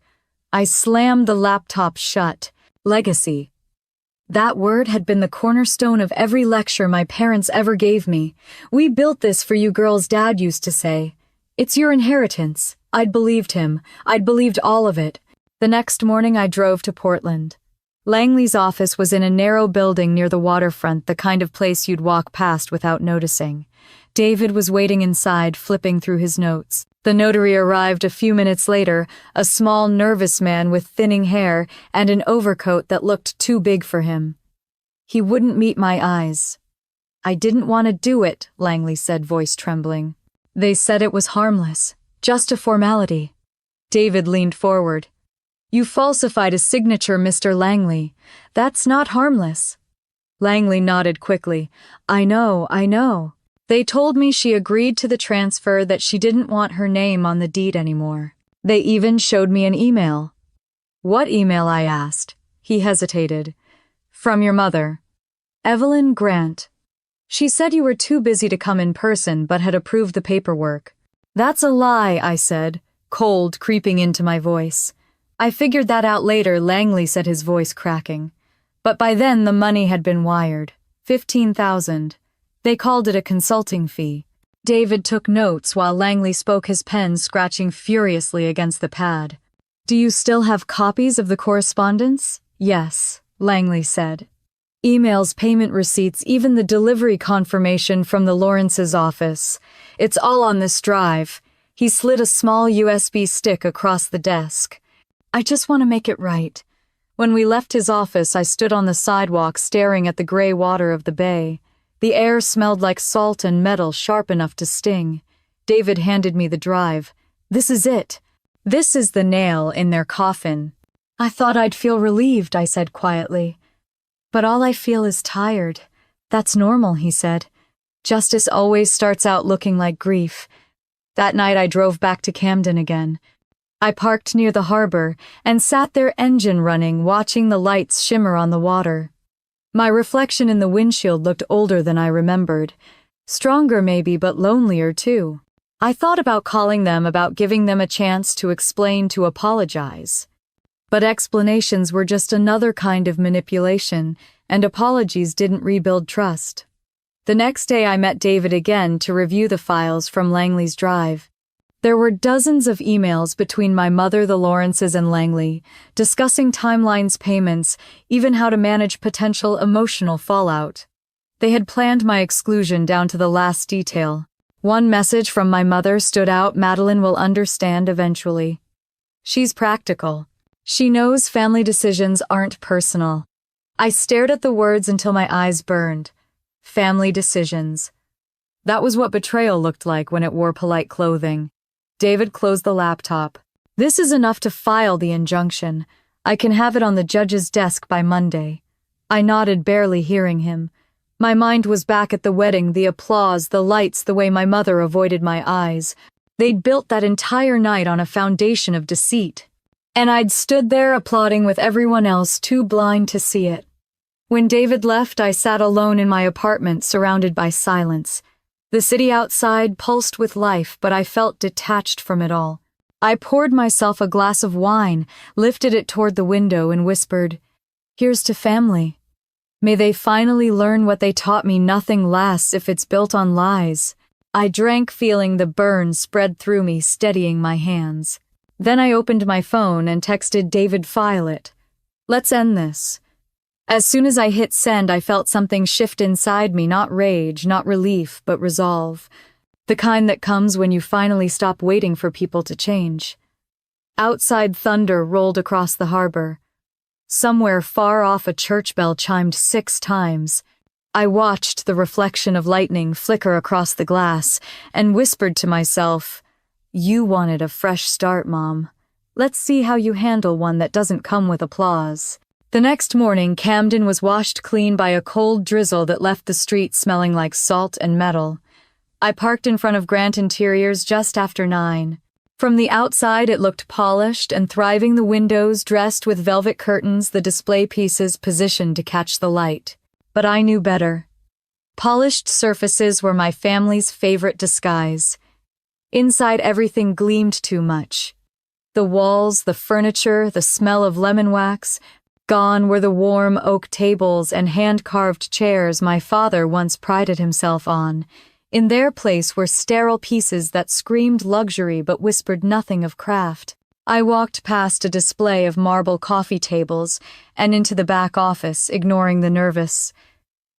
I slammed the laptop shut. Legacy. That word had been the cornerstone of every lecture my parents ever gave me. We built this for you girls, Dad used to say. It's your inheritance. I'd believed him. I'd believed all of it. The next morning I drove to Portland. Langley's office was in a narrow building near the waterfront, the kind of place you'd walk past without noticing. David was waiting inside, flipping through his notes. The notary arrived a few minutes later, a small, nervous man with thinning hair and an overcoat that looked too big for him. He wouldn't meet my eyes. I didn't want to do it, Langley said, voice trembling. They said it was harmless, just a formality. David leaned forward. You falsified a signature, Mr. Langley. That's not harmless. Langley nodded quickly. I know. They told me she agreed to the transfer, that she didn't want her name on the deed anymore. They even showed me an email. What email? I asked. He hesitated. From your mother. Evelyn Grant. She said you were too busy to come in person, but had approved the paperwork. That's a lie, I said, cold creeping into my voice. I figured that out later, Langley said, his voice cracking. But by then the money had been wired. 15,000. They called it a consulting fee. David took notes while Langley spoke, his pen scratching furiously against the pad. Do you still have copies of the correspondence? Yes, Langley said. Emails, payment receipts, even the delivery confirmation from the Lawrence's office. It's all on this drive. He slid a small USB stick across the desk. I just want to make it right. When we left his office, I stood on the sidewalk staring at the gray water of the bay. The air smelled like salt and metal, sharp enough to sting. David handed me the drive. This is it. This is the nail in their coffin. I thought I'd feel relieved, I said quietly. But all I feel is tired. That's normal, he said. Justice always starts out looking like grief. That night I drove back to Camden again. I parked near the harbor and sat there engine running, watching the lights shimmer on the water. My reflection in the windshield looked older than I remembered. Stronger maybe, but lonelier too. I thought about calling them, about giving them a chance to explain, to apologize. But explanations were just another kind of manipulation, and apologies didn't rebuild trust. The next day I met David again to review the files from Langley's drive. There were dozens of emails between my mother, the Lawrences, and Langley, discussing timelines, payments, even how to manage potential emotional fallout. They had planned my exclusion down to the last detail. One message from my mother stood out: Madeline will understand eventually. She's practical. She knows family decisions aren't personal. I stared at the words until my eyes burned. Family decisions. That was what betrayal looked like when it wore polite clothing. David closed the laptop. This is enough to file the injunction. I can have it on the judge's desk by Monday. I nodded, barely hearing him. My mind was back at the wedding, the applause, the lights, the way my mother avoided my eyes. They'd built that entire night on a foundation of deceit. And I'd stood there applauding with everyone else, too blind to see it. When David left, I sat alone in my apartment, surrounded by silence. The city outside pulsed with life, but I felt detached from it all. I poured myself a glass of wine, lifted it toward the window, and whispered, "Here's to family. May they finally learn what they taught me, nothing lasts if it's built on lies." I drank, feeling the burn spread through me, steadying my hands. Then I opened my phone and texted David, "File it. Let's end this." As soon as I hit send, I felt something shift inside me, not rage, not relief, but resolve. The kind that comes when you finally stop waiting for people to change. Outside, thunder rolled across the harbor. Somewhere far off, a church bell chimed 6 times. I watched the reflection of lightning flicker across the glass and whispered to myself, "You wanted a fresh start, Mom. Let's see how you handle one that doesn't come with applause." The next morning, Camden was washed clean by a cold drizzle that left the street smelling like salt and metal. I parked in front of Grant Interiors just after 9. From the outside, it looked polished and thriving, the windows dressed with velvet curtains, the display pieces positioned to catch the light. But I knew better. Polished surfaces were my family's favorite disguise. Inside, everything gleamed too much. The walls, the furniture, the smell of lemon wax. Gone were the warm oak tables and hand-carved chairs my father once prided himself on. In their place were sterile pieces that screamed luxury but whispered nothing of craft. I walked past a display of marble coffee tables and into the back office, ignoring the nervous,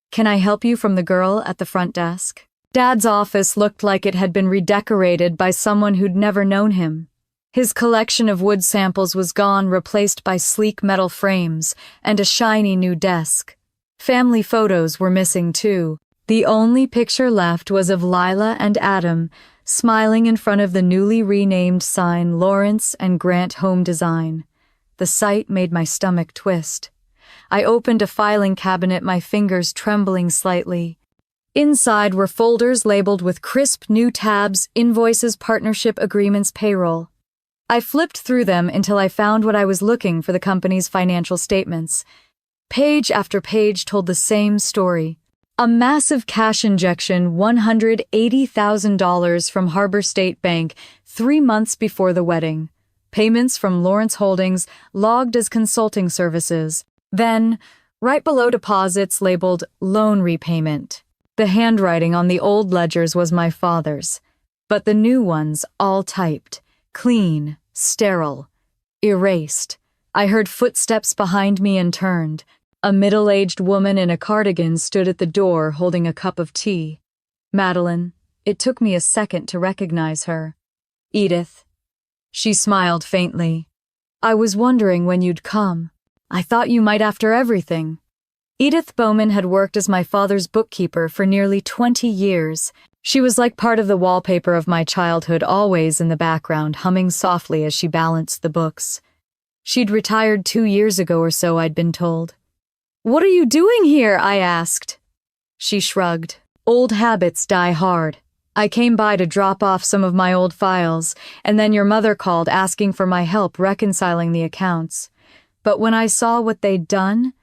"Can I help you?" from the girl at the front desk. Dad's office looked like it had been redecorated by someone who'd never known him. His collection of wood samples was gone, replaced by sleek metal frames and a shiny new desk. Family photos were missing too. The only picture left was of Lila and Adam, smiling in front of the newly renamed sign, Lawrence and Grant Home Design. The sight made my stomach twist. I opened a filing cabinet, my fingers trembling slightly. Inside were folders labeled with crisp new tabs, invoices, partnership agreements, payroll. I flipped through them until I found what I was looking for, the company's financial statements. Page after page told the same story. A massive cash injection, $180,000 from Harbor State Bank 3 months before the wedding. Payments from Lawrence Holdings logged as consulting services. Then, right below deposits labeled loan repayment. The handwriting on the old ledgers was my father's, but the new ones all typed. Clean, sterile, erased. I heard footsteps behind me and turned. A middle-aged woman in a cardigan stood at the door holding a cup of tea. Madeline. It took me a second to recognize her. Edith. She smiled faintly. "I was wondering when you'd come. I thought you might after everything." Edith Bowman had worked as my father's bookkeeper for nearly 20 years. She was like part of the wallpaper of my childhood, always in the background, humming softly as she balanced the books. She'd retired 2 years ago or so, I'd been told. "What are you doing here?" I asked. She shrugged. "Old habits die hard. I came by to drop off some of my old files, and then your mother called asking for my help reconciling the accounts. But when I saw what they'd done,"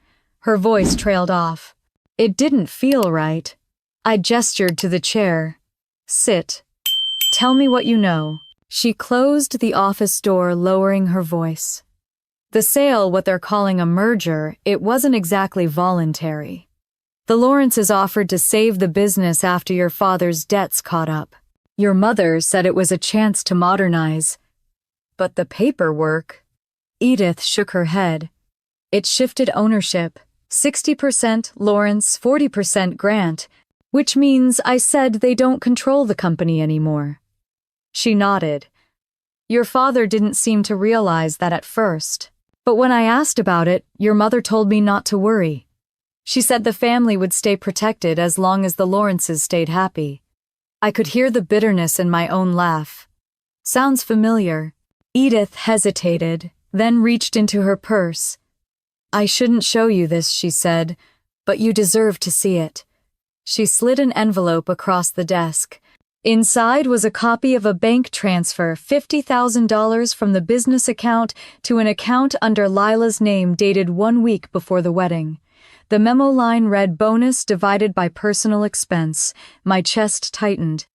her voice trailed off, "it didn't feel right." I gestured to the chair. "Sit. Tell me what you know." She closed the office door, lowering her voice. "The sale, what they're calling a merger, it wasn't exactly voluntary. The Lawrences offered to save the business after your father's debts caught up. Your mother said it was a chance to modernize. But the paperwork—" Edith shook her head. "It shifted ownership. 60% Lawrence, 40% Grant, which means I said they don't control the company anymore." She nodded. "Your father didn't seem to realize that at first. But when I asked about it, your mother told me not to worry. She said the family would stay protected as long as the Lawrences stayed happy." I could hear the bitterness in my own laugh. "Sounds familiar." Edith hesitated, then reached into her purse. "I shouldn't show you this," she said, "but you deserve to see it." She slid an envelope across the desk. Inside was a copy of a bank transfer, $50,000 from the business account to an account under Lila's name dated 1 week before the wedding. The memo line read bonus divided by personal expense. My chest tightened.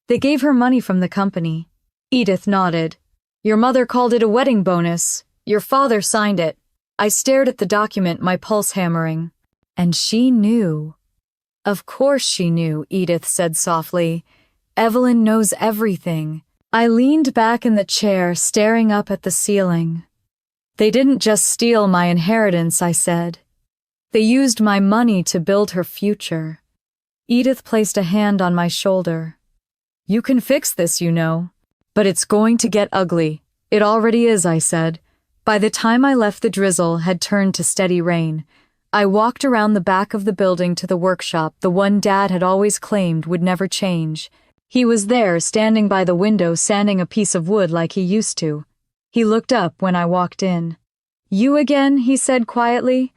"They gave her money from the company." Edith nodded. "Your mother called it a wedding bonus. Your father signed it." I stared at the document, my pulse hammering. "And she knew." "Of course she knew," Edith said softly. "Evelyn knows everything." I leaned back in the chair, staring up at the ceiling. "They didn't just steal my inheritance," I said. "They used my money to build her future." Edith placed a hand on my shoulder. "You can fix this, you know. But it's going to get ugly." "It already is," I said. By the time I left, the drizzle had turned to steady rain. I walked around the back of the building to the workshop, the one Dad had always claimed would never change. He was there, standing by the window, sanding a piece of wood like he used to. He looked up when I walked in. "You again?" he said quietly.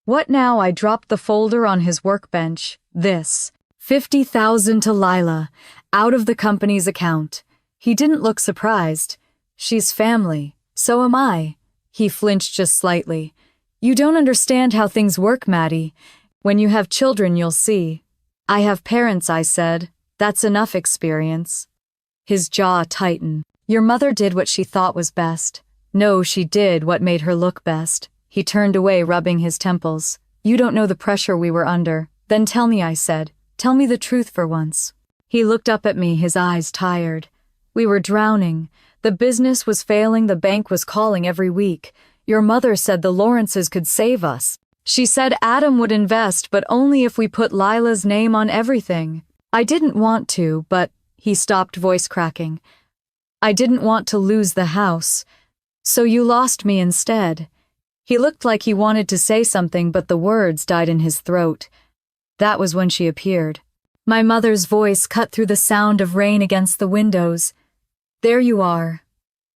"What now?" I dropped the folder on his workbench. "This. 50,000 to Lila, out of the company's account." He didn't look surprised. "She's family. So am I." He flinched just slightly. "You don't understand how things work, Maddie. When you have children, you'll see." "I have parents," I said. "That's enough experience." His jaw tightened. "Your mother did what she thought was best." "No, she did what made her look best." He turned away, rubbing his temples. "You don't know the pressure we were under." "Then tell me," I said. "Tell me the truth for once." He looked up at me, his eyes tired. "We were drowning. The business was failing, the bank was calling every week. Your mother said the Lawrences could save us. She said Adam would invest, but only if we put Lila's name on everything. I didn't want to, but—" He stopped, voice cracking. "I didn't want to lose the house. So you lost me instead." He looked like he wanted to say something, but the words died in his throat. That was when she appeared. My mother's voice cut through the sound of rain against the windows. "There you are."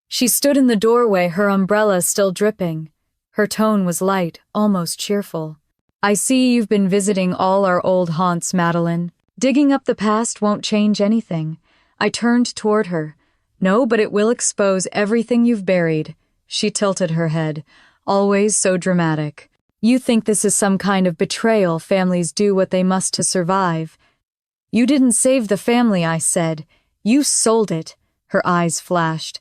She stood in the doorway, her umbrella still dripping. Her tone was light, almost cheerful. "I see you've been visiting all our old haunts, Madeline. Digging up the past won't change anything." I turned toward her. "No, but it will expose everything you've buried." She tilted her head. "Always so dramatic. You think this is some kind of betrayal, families do what they must to survive." "You didn't save the family," I said. "You sold it." Her eyes flashed.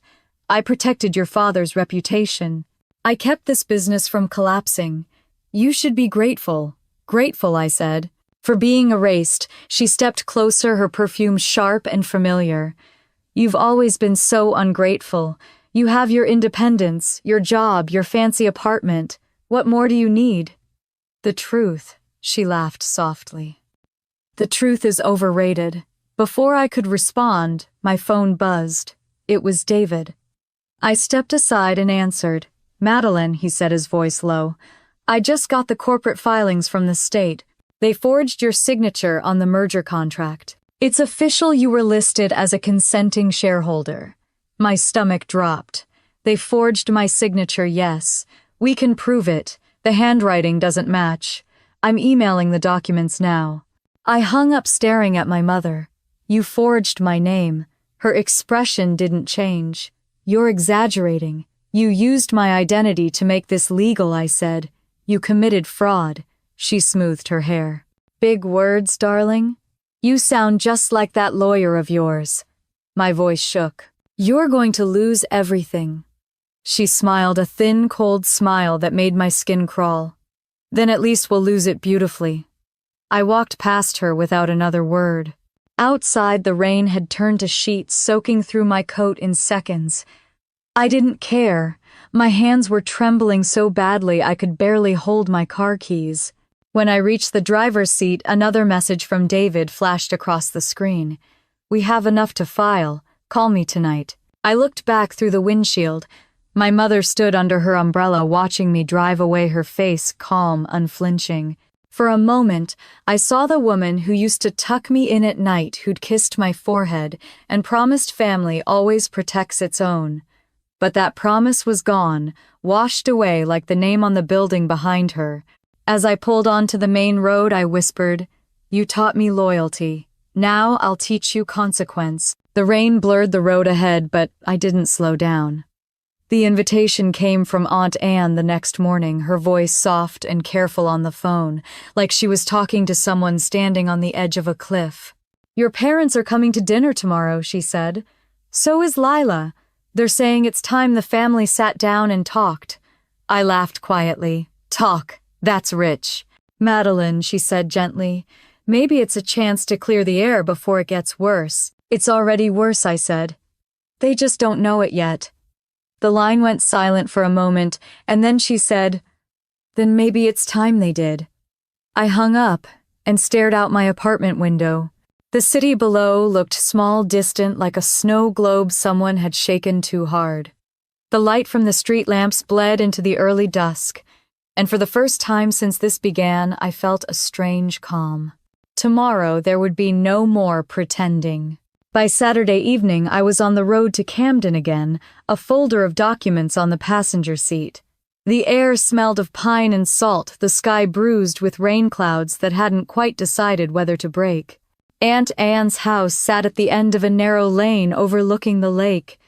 "I protected your father's reputation. I kept this business from collapsing. You should be grateful." "Grateful," I said. "For being erased." She stepped closer, her perfume sharp and familiar. "You've always been so ungrateful. You have your independence, your job, your fancy apartment. What more do you need?" "The truth," she laughed softly. "The truth is overrated." Before I could respond, my phone buzzed. It was David. I stepped aside and answered. "Madeline," he said, his voice low, "I just got the corporate filings from the state. They forged your signature on the merger contract. It's official, you were listed as a consenting shareholder." My stomach dropped. They forged my signature, yes. We can prove it. The handwriting doesn't match. I'm emailing the documents now. I hung up staring at my mother. You forged my name. Her expression didn't change. You're exaggerating. You used my identity to make this legal, I said. You committed fraud. She smoothed her hair. Big words, darling. You sound just like that lawyer of yours. My voice shook. You're going to lose everything. She smiled a thin, cold smile that made my skin crawl. Then at least we'll lose it beautifully. I walked past her without another word. Outside, the rain had turned to sheets, soaking through my coat in seconds. I didn't care. My hands were trembling so badly I could barely hold my car keys. When I reached the driver's seat, another message from David flashed across the screen. We have enough to file. Call me tonight. I looked back through the windshield. My mother stood under her umbrella watching me drive away, her face calm, unflinching. For a moment, I saw the woman who used to tuck me in at night, who'd kissed my forehead and promised family always protects its own. But that promise was gone, washed away like the name on the building behind her. As I pulled onto the main road, I whispered, "You taught me loyalty. Now I'll teach you consequence." The rain blurred the road ahead, but I didn't slow down. The invitation came from Aunt Anne the next morning, her voice soft and careful on the phone, like she was talking to someone standing on the edge of a cliff. "Your parents are coming to dinner tomorrow," she said. "So is Lila. They're saying it's time the family sat down and talked." I laughed quietly. "Talk. That's rich." "Madeline," she said gently, "maybe it's a chance to clear the air before it gets worse." "It's already worse," I said. "They just don't know it yet." The line went silent for a moment, and then she said, "Then maybe it's time they did." I hung up and stared out my apartment window. The city below looked small, distant, like a snow globe someone had shaken too hard. The light from the street lamps bled into the early dusk, and for the first time since this began, I felt a strange calm. Tomorrow there would be no more pretending. By Saturday evening, I was on the road to Camden again, a folder of documents on the passenger seat. The air smelled of pine and salt, the sky bruised with rain clouds that hadn't quite decided whether to break. Aunt Anne's house sat at the end of a narrow lane overlooking the lake.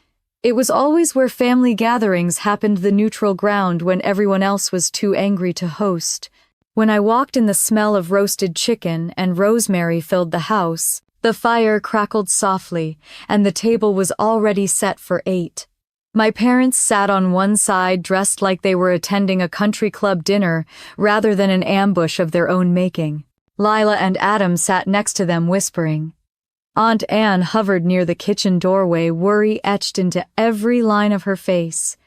It was always where family gatherings happened, the neutral ground when everyone else was too angry to host. When I walked in, the smell of roasted chicken and rosemary filled the house. The fire crackled softly, and the table was already set for 8. My parents sat on one side, dressed like they were attending a country club dinner rather than an ambush of their own making. Lila and Adam sat next to them, whispering. Aunt Anne hovered near the kitchen doorway, worry etched into every line of her face.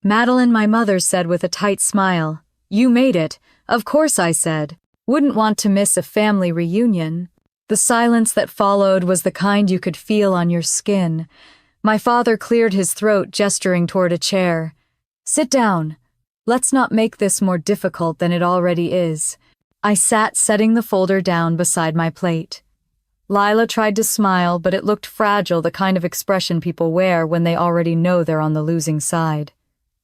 "Madeline," my mother said with a tight smile. "You made it." "Of course," I said. "Wouldn't want to miss a family reunion." The silence that followed was the kind you could feel on your skin. My father cleared his throat, gesturing toward a chair. "Sit down. Let's not make this more difficult than it already is." I sat, setting the folder down beside my plate. Lila tried to smile, but it looked fragile, the kind of expression people wear when they already know they're on the losing side.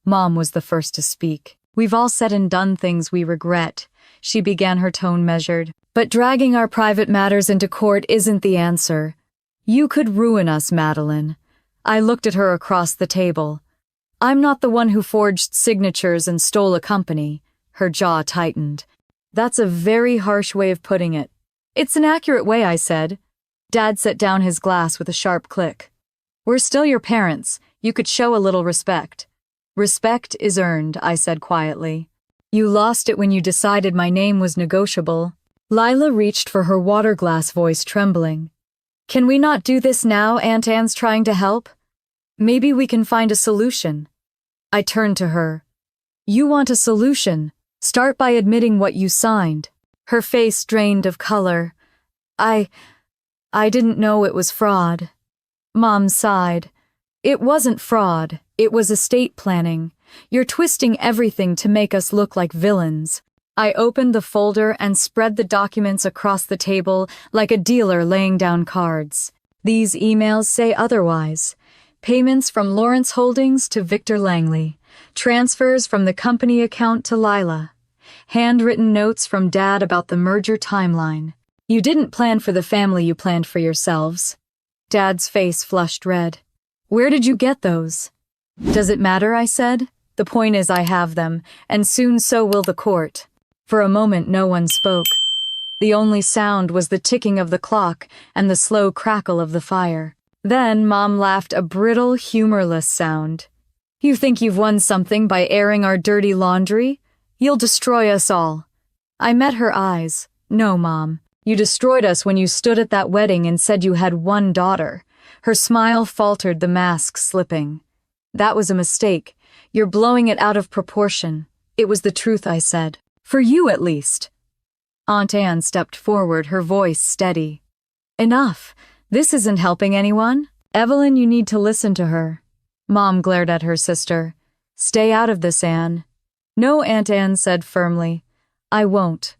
Mom was the first to speak. "We've all said and done things we regret," she began, her tone measured. "But dragging our private matters into court isn't the answer. You could ruin us, Madeline." I looked at her across the table. "I'm not the one who forged signatures and stole a company." Her jaw tightened. "That's a very harsh way of putting it." "It's an accurate way," I said. Dad set down his glass with a sharp click. "We're still your parents. You could show a little respect." "Respect is earned," I said quietly. "You lost it when you decided my name was negotiable." Lila reached for her water glass, voice trembling. "Can we not do this now?" Aunt Anne's trying to help. "Maybe we can find a solution." I turned to her. "You want a solution? Start by admitting what you signed." Her face drained of color. I didn't know it was fraud." Mom sighed. "It wasn't fraud. It was estate planning. You're twisting everything to make us look like villains." I opened the folder and spread the documents across the table like a dealer laying down cards. "These emails say otherwise. Payments from Lawrence Holdings to Victor Langley. Transfers from the company account to Lila. Handwritten notes from Dad about the merger timeline. You didn't plan for the family, you planned for yourselves. Dad's face flushed red. Where did you get those? Does it matter, I said. The point is I have them, and soon so will the court. For a moment no one spoke. The only sound was the ticking of the clock and the slow crackle of the fire. Then Mom laughed, a brittle, humorless sound. You think you've won something by airing our dirty laundry? You'll destroy us all. I met her eyes. No, Mom. You destroyed us when you stood at that wedding and said you had one daughter. Her smile faltered, the mask slipping. That was a mistake. You're blowing it out of proportion. It was the truth, I said. For you, at least. Aunt Anne stepped forward, her voice steady. Enough. This isn't helping anyone. Evelyn, you need to listen to her. Mom glared at her sister. Stay out of this, Anne. No, Aunt Anne said firmly. I won't.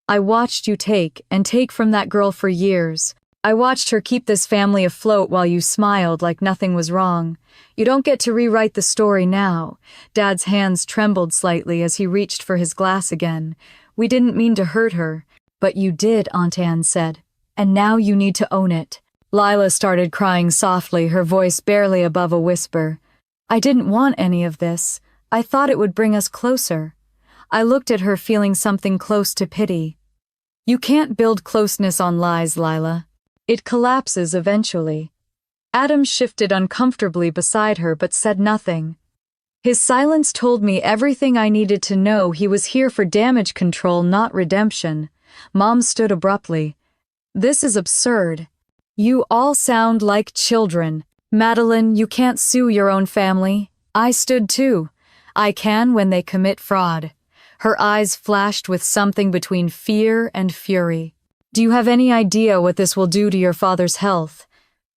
I watched you take from that girl for years. I watched her keep this family afloat while you smiled like nothing was wrong. You don't get to rewrite the story now. Dad's hands trembled slightly as he reached for his glass again. We didn't mean to hurt her. But you did, Aunt Anne said. And now you need to own it. Lila started crying softly, her voice barely above a whisper. I didn't want any of this. I thought it would bring us closer. I looked at her, feeling something close to pity. You can't build closeness on lies, Lila. It collapses eventually. Adam shifted uncomfortably beside her but said nothing. His silence told me everything I needed to know. He was here for damage control, not redemption. Mom stood abruptly. This is absurd. You all sound like children. Madeline, you can't sue your own family. I stood too. I can when they commit fraud. Her eyes flashed with something between fear and fury. Do you have any idea what this will do to your father's health?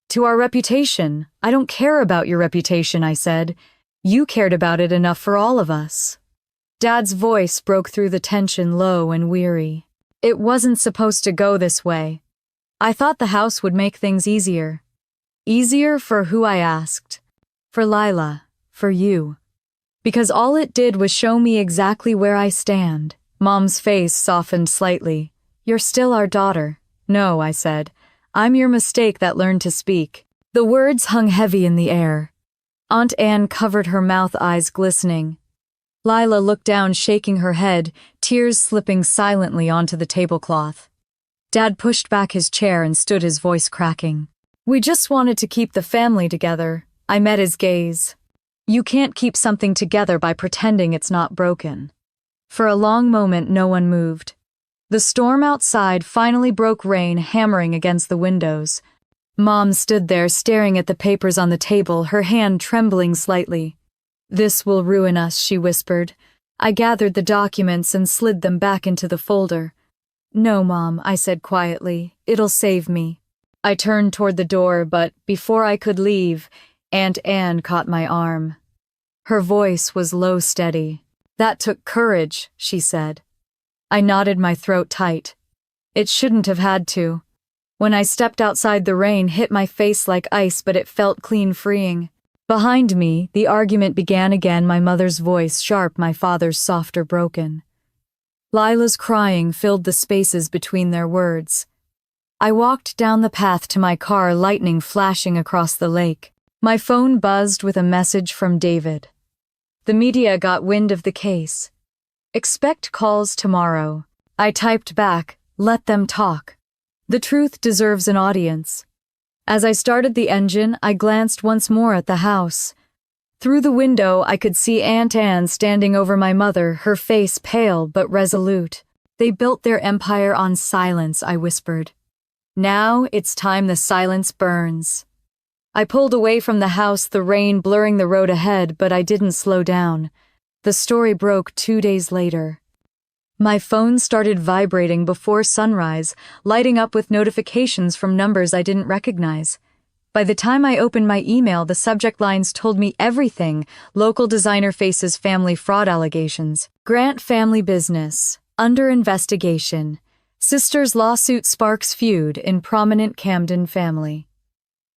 To our reputation. I don't care about your reputation, I said. You cared about it enough for all of us. Dad's voice broke through the tension, low and weary. It wasn't supposed to go this way. I thought the house would make things easier. Easier for who, I asked. For Lila. For you. Because all it did was show me exactly where I stand. Mom's face softened slightly. You're still our daughter. No, I said. I'm your mistake that learned to speak. The words hung heavy in the air. Aunt Anne covered her mouth, eyes glistening. Lila looked down, shaking her head, tears slipping silently onto the tablecloth. Dad pushed back his chair and stood, his voice cracking. We just wanted to keep the family together. I met his gaze. You can't keep something together by pretending it's not broken. For a long moment no one moved. The storm outside finally broke, rain hammering against the windows. Mom stood there staring at the papers on the table, her hand trembling slightly. This will ruin us, she whispered. I gathered the documents and slid them back into the folder. No, Mom, I said quietly. It'll save me. I turned toward the door, but before I could leave, Aunt Anne caught my arm. Her voice was low, steady. That took courage, she said. I nodded, my throat tight. It shouldn't have had to. When I stepped outside, the rain hit my face like ice, but it felt clean, freeing. Behind me, the argument began again, my mother's voice sharp, my father's softer, broken. Lila's crying filled the spaces between their words. I walked down the path to my car, lightning flashing across the lake. My phone buzzed with a message from David. The media got wind of the case. Expect calls tomorrow. I typed back, let them talk. The truth deserves an audience. As I started the engine, I glanced once more at the house. Through the window, I could see Aunt Anne standing over my mother, her face pale but resolute. They built their empire on silence, I whispered. Now it's time the silence burns. I pulled away from the house, the rain blurring the road ahead, but I didn't slow down. The story broke 2 days later. My phone started vibrating before sunrise, lighting up with notifications from numbers I didn't recognize. By the time I opened my email, the subject lines told me everything. Local designer faces family fraud allegations. Grant family business. Under investigation. Sisters lawsuit sparks feud in prominent Camden family.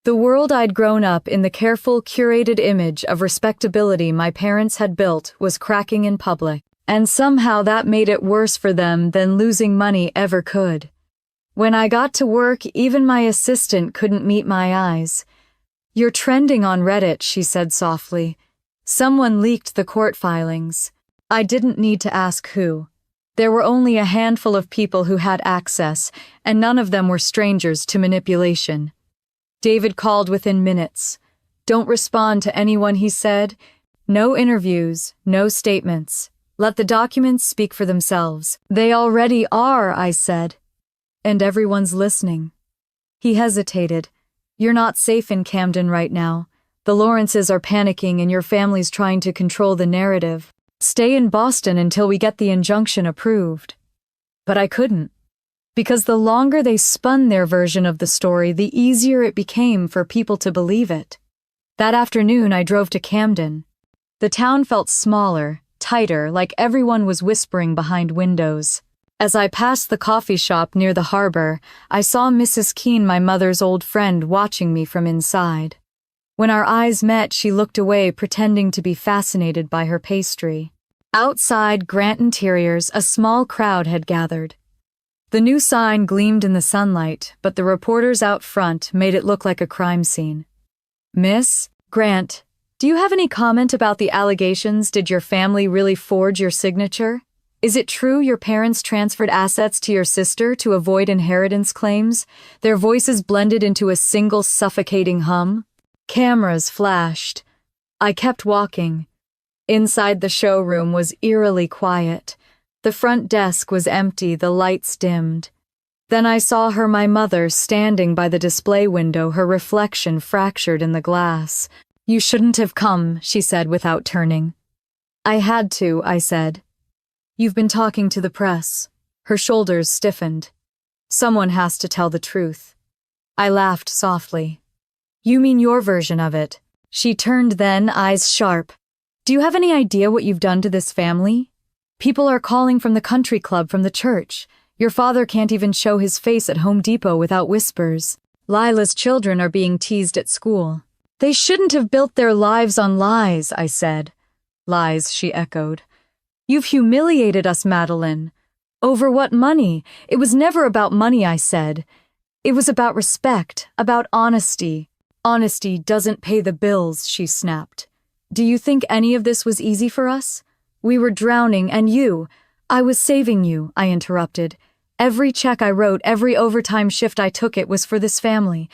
The world I'd grown up in, the careful, curated image of respectability my parents had built, was cracking in public. And somehow that made it worse for them than losing money ever could. When I got to work, even my assistant couldn't meet my eyes. "You're trending on Reddit," she said softly. "Someone leaked the court filings." I didn't need to ask who. There were only a handful of people who had access, and none of them were strangers to manipulation. David called within minutes. "Don't respond to anyone," he said. "No interviews, no statements. Let the documents speak for themselves." "They already are," I said. "And everyone's listening." He hesitated. "You're not safe in Camden right now. The Lawrences are panicking and your family's trying to control the narrative. Stay in Boston until we get the injunction approved." But I couldn't. Because the longer they spun their version of the story, the easier it became for people to believe it. That afternoon, I drove to Camden. The town felt smaller, tighter, like everyone was whispering behind windows. As I passed the coffee shop near the harbor, I saw Mrs. Keene, my mother's old friend, watching me from inside. When our eyes met, she looked away, pretending to be fascinated by her pastry. Outside Grant Interiors, a small crowd had gathered. The new sign gleamed in the sunlight, but the reporters out front made it look like a crime scene. "Miss Grant, do you have any comment about the allegations? Did your family really forge your signature? Is it true your parents transferred assets to your sister to avoid inheritance claims?" Their voices blended into a single suffocating hum. Cameras flashed. I kept walking. Inside the showroom was eerily quiet. The front desk was empty, the lights dimmed. Then I saw her, my mother, standing by the display window, her reflection fractured in the glass. "You shouldn't have come," she said without turning. "I had to," I said. "You've been talking to the press." Her shoulders stiffened. "Someone has to tell the truth." I laughed softly. "You mean your version of it?" She turned then, eyes sharp. "Do you have any idea what you've done to this family? People are calling from the country club, from the church. Your father can't even show his face at Home Depot without whispers. Lila's children are being teased at school." "They shouldn't have built their lives on lies," I said. "Lies," she echoed. "You've humiliated us, Madeline." "Over what money? It was never about money," I said. "It was about respect, about honesty." "Honesty doesn't pay the bills," she snapped. "Do you think any of this was easy for us? We were drowning, and I was saving you," I interrupted. "Every check I wrote, every overtime shift I took, it was for this family.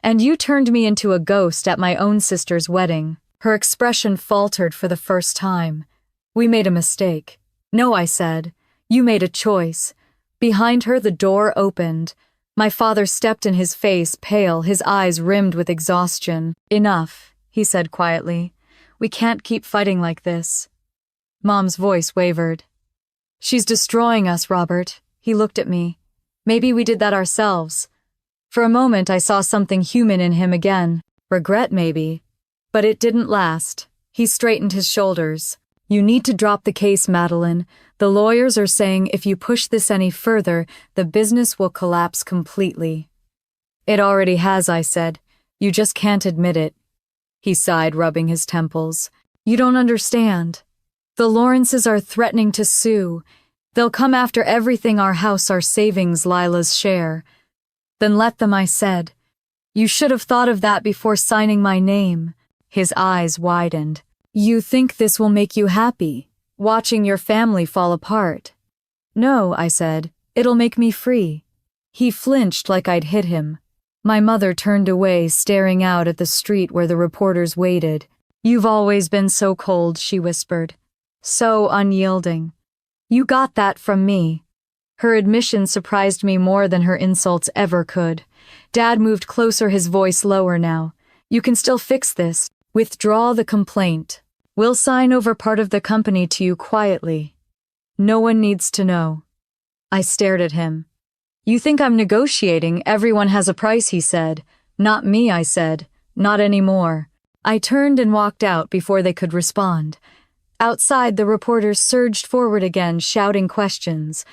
And you turned me into a ghost at my own sister's wedding." Her expression faltered for the first time. "We made a mistake." "No," I said. "You made a choice." Behind her, the door opened. My father stepped in, his face pale, his eyes rimmed with exhaustion. "Enough," he said quietly. "We can't keep fighting like this." Mom's voice wavered. "She's destroying us, Robert." He looked at me. "Maybe we did that ourselves." For a moment I saw something human in him again. Regret, maybe. But it didn't last. He straightened his shoulders. "You need to drop the case, Madeline. The lawyers are saying if you push this any further, the business will collapse completely." "It already has," I said. "You just can't admit it." He sighed, rubbing his temples. "You don't understand. The Lawrences are threatening to sue. They'll come after everything, our house, our savings, Lila's share." "Then let them," I said. "You should have thought of that before signing my name." His eyes widened. "You think this will make you happy, watching your family fall apart?" "No," I said. "It'll make me free." He flinched like I'd hit him. My mother turned away, staring out at the street where the reporters waited. "You've always been so cold," she whispered. "So unyielding. You got that from me." Her admission surprised me more than her insults ever could. Dad moved closer, his voice lower now. "You can still fix this. Withdraw the complaint. We'll sign over part of the company to you quietly. No one needs to know." I stared at him. "You think I'm negotiating? Everyone has a price," he said. "Not me," I said. "Not anymore." I turned and walked out before they could respond. Outside, the reporters surged forward again, shouting questions.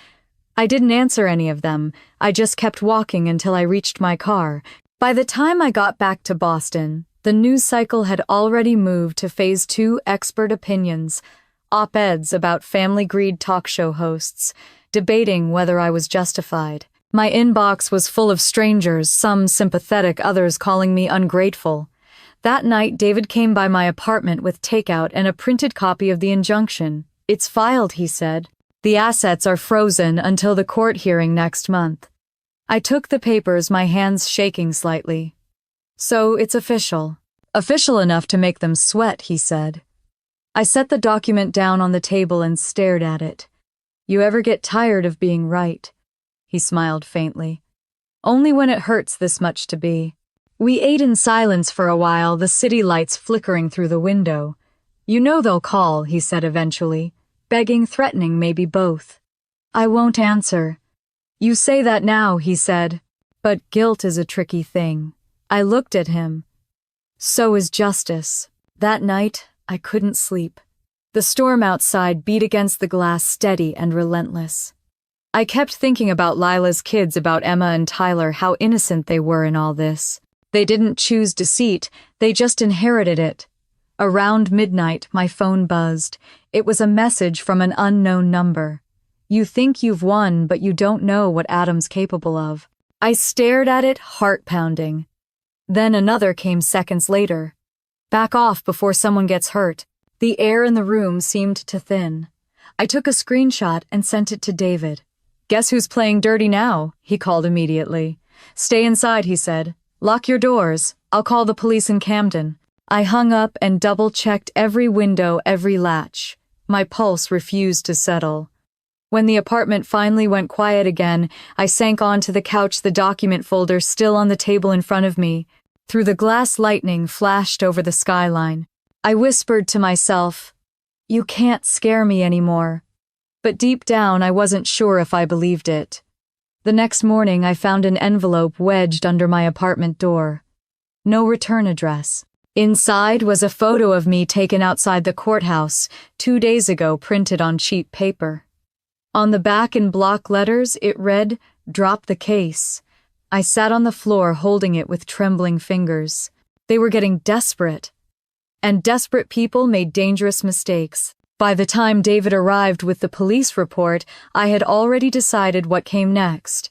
I didn't answer any of them. I just kept walking until I reached my car. By the time I got back to Boston, the news cycle had already moved to phase 2 expert opinions, op-eds about family greed talk show hosts, debating whether I was justified. My inbox was full of strangers, some sympathetic, others calling me ungrateful. That night, David came by my apartment with takeout and a printed copy of the injunction. "It's filed," he said. "The assets are frozen until the court hearing next month." I took the papers, my hands shaking slightly. "So it's official." "Official enough to make them sweat," he said. I set the document down on the table and stared at it. "You ever get tired of being right?" He smiled faintly. "Only when it hurts this much to be." We ate in silence for a while, the city lights flickering through the window. "You know they'll call," he said eventually. "Begging, threatening, maybe both." "I won't answer." "You say that now," he said. "But guilt is a tricky thing." I looked at him. "So is justice." That night, I couldn't sleep. The storm outside beat against the glass, steady and relentless. I kept thinking about Lila's kids, about Emma and Tyler, how innocent they were in all this. They didn't choose deceit, they just inherited it. Around midnight, my phone buzzed. It was a message from an unknown number. "You think you've won, but you don't know what Adam's capable of." I stared at it, heart pounding. Then another came seconds later. "Back off before someone gets hurt." The air in the room seemed to thin. I took a screenshot and sent it to David. "Guess who's playing dirty now?" he called immediately. "Stay inside," he said. "Lock your doors. I'll call the police in Camden." I hung up and double-checked every window, every latch. My pulse refused to settle. When the apartment finally went quiet again, I sank onto the couch, the document folder still on the table in front of me. Through the glass, lightning flashed over the skyline. I whispered to myself, "You can't scare me anymore." But deep down, I wasn't sure if I believed it. The next morning, I found an envelope wedged under my apartment door. No return address. Inside was a photo of me taken outside the courthouse 2 days ago, printed on cheap paper. On the back in block letters, it read, "Drop the case." I sat on the floor holding it with trembling fingers. They were getting desperate. And desperate people made dangerous mistakes. By the time David arrived with the police report, I had already decided what came next.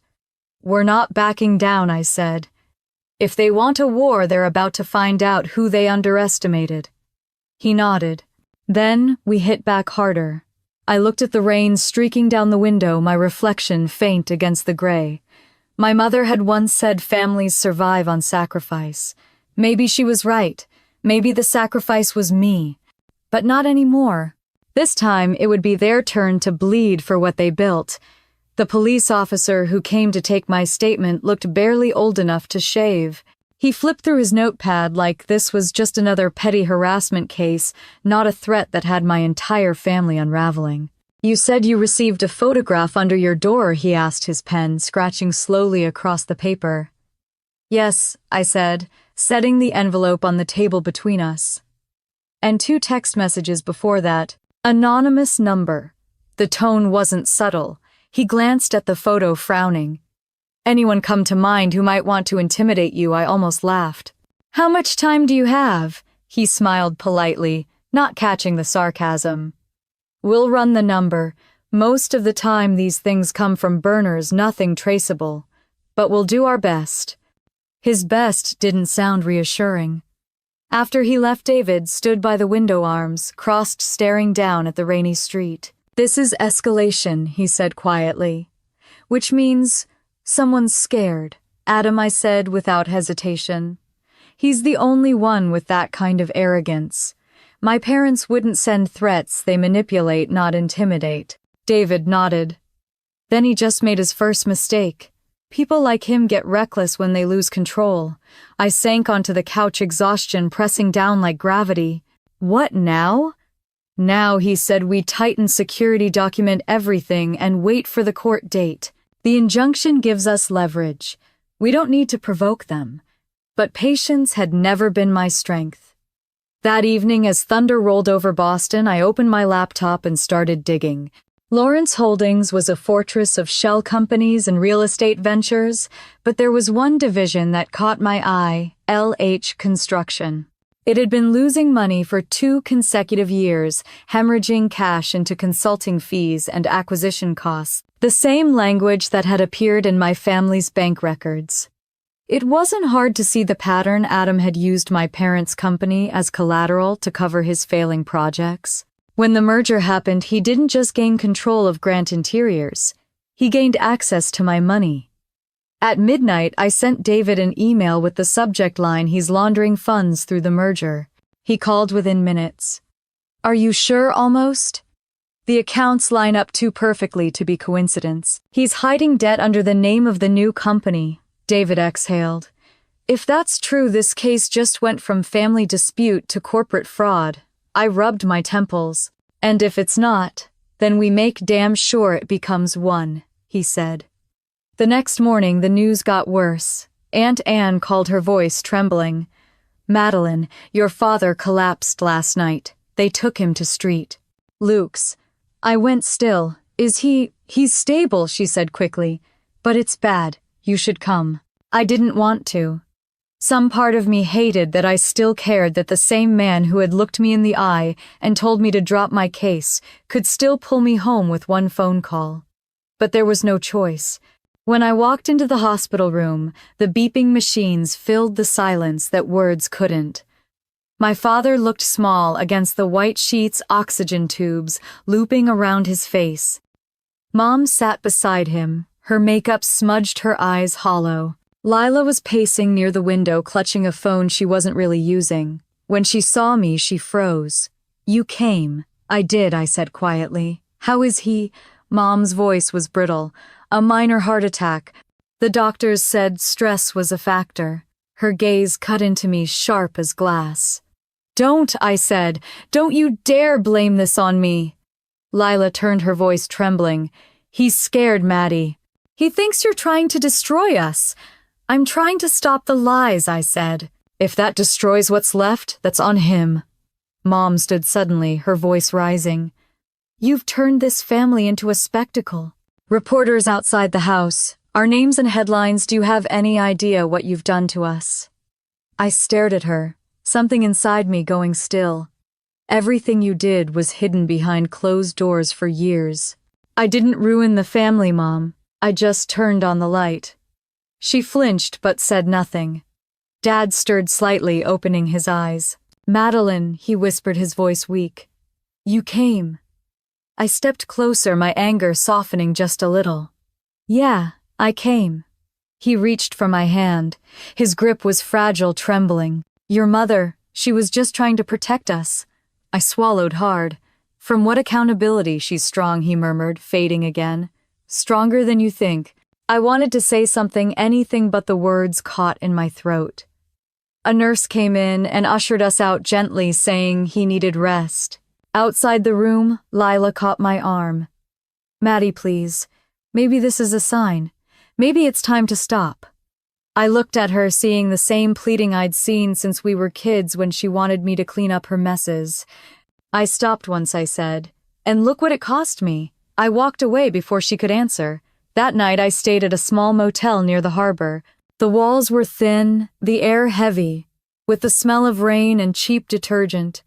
"We're not backing down," I said. "If they want a war, they're about to find out who they underestimated." He nodded. Then we hit back harder. I looked at the rain streaking down the window, my reflection faint against the gray. My mother had once said families survive on sacrifice. Maybe she was right. Maybe the sacrifice was me. But not anymore. This time, it would be their turn to bleed for what they built. The police officer who came to take my statement looked barely old enough to shave. He flipped through his notepad like this was just another petty harassment case, not a threat that had my entire family unraveling. "You said you received a photograph under your door," he asked, his pen scratching slowly across the paper. "Yes," I said, setting the envelope on the table between us. "And 2 text messages before that. Anonymous number." The tone wasn't subtle. He glanced at the photo, frowning. "Anyone come to mind who might want to intimidate you?" I almost laughed. "How much time do you have?" He smiled politely, not catching the sarcasm. "We'll run the number. Most of the time these things come from burners, nothing traceable. But we'll do our best." His best didn't sound reassuring. After he left, David stood by the window, arms crossed, staring down at the rainy street. "This is escalation," he said quietly. "Which means someone's scared." "Adam," I said without hesitation. "He's the only one with that kind of arrogance. My parents wouldn't send threats, they manipulate, not intimidate." David nodded. "Then he just made his first mistake. People like him get reckless when they lose control." I sank onto the couch, exhaustion pressing down like gravity. "What now?" "Now," he said, "we tighten security, document everything, and wait for the court date. The injunction gives us leverage. We don't need to provoke them." But patience had never been my strength. That evening, as thunder rolled over Boston, I opened my laptop and started digging. Lawrence Holdings was a fortress of shell companies and real estate ventures, but there was one division that caught my eye, LH Construction. It had been losing money for 2 consecutive years, hemorrhaging cash into consulting fees and acquisition costs, the same language that had appeared in my family's bank records. It wasn't hard to see the pattern. Adam had used my parents' company as collateral to cover his failing projects. When the merger happened, he didn't just gain control of Grant Interiors. He gained access to my money. At midnight, I sent David an email with the subject line, "He's laundering funds through the merger." He called within minutes. "Are you sure almost?" "The accounts line up too perfectly to be coincidence. He's hiding debt under the name of the new company," David exhaled. "If that's true, this case just went from family dispute to corporate fraud." I rubbed my temples. "And if it's not, then we make damn sure it becomes one," he said. The next morning, the news got worse. Aunt Anne called, her voice trembling. "Madeline, your father collapsed last night. They took him to street." "Luke's." I went still. He's stable," she said quickly. "But it's bad. You should come." I didn't want to. Some part of me hated that I still cared that the same man who had looked me in the eye and told me to drop my case could still pull me home with one phone call. But there was no choice. When I walked into the hospital room, the beeping machines filled the silence that words couldn't. My father looked small against the white sheets, oxygen tubes looping around his face. Mom sat beside him, her makeup smudged, her eyes hollow. Lila was pacing near the window, clutching a phone she wasn't really using. When she saw me, she froze. "You came." "I did," I said quietly. "How is he?" Mom's voice was brittle. "A minor heart attack. The doctors said stress was a factor." Her gaze cut into me sharp as glass. "Don't," I said. "Don't you dare blame this on me." Lila turned, her voice trembling. "He's scared, Maddie. He thinks you're trying to destroy us." "I'm trying to stop the lies," I said. "If that destroys what's left, that's on him." Mom stood suddenly, her voice rising. "You've turned this family into a spectacle. Reporters outside the house, our names and headlines. Do you have any idea what you've done to us?" I stared at her, something inside me going still. "Everything you did was hidden behind closed doors for years." "I didn't ruin the family, Mom. I just turned on the light." She flinched but said nothing. Dad stirred slightly, opening his eyes. "Madeline," he whispered, his voice weak. "You came." I stepped closer, my anger softening just a little. "Yeah, I came." He reached for my hand. His grip was fragile, trembling. "Your mother, she was just trying to protect us." I swallowed hard. "From what accountability? She's strong," he murmured, fading again. "Stronger than you think." I wanted to say something, anything, but the words caught in my throat. A nurse came in and ushered us out gently, saying he needed rest. Outside the room, Lila caught my arm. "Maddie, please. Maybe this is a sign. Maybe it's time to stop." I looked at her, seeing the same pleading I'd seen since we were kids when she wanted me to clean up her messes. "I stopped once," I said. "And look what it cost me." I walked away before she could answer. That night I stayed at a small motel near the harbor. The walls were thin, the air heavy, with the smell of rain and cheap detergent.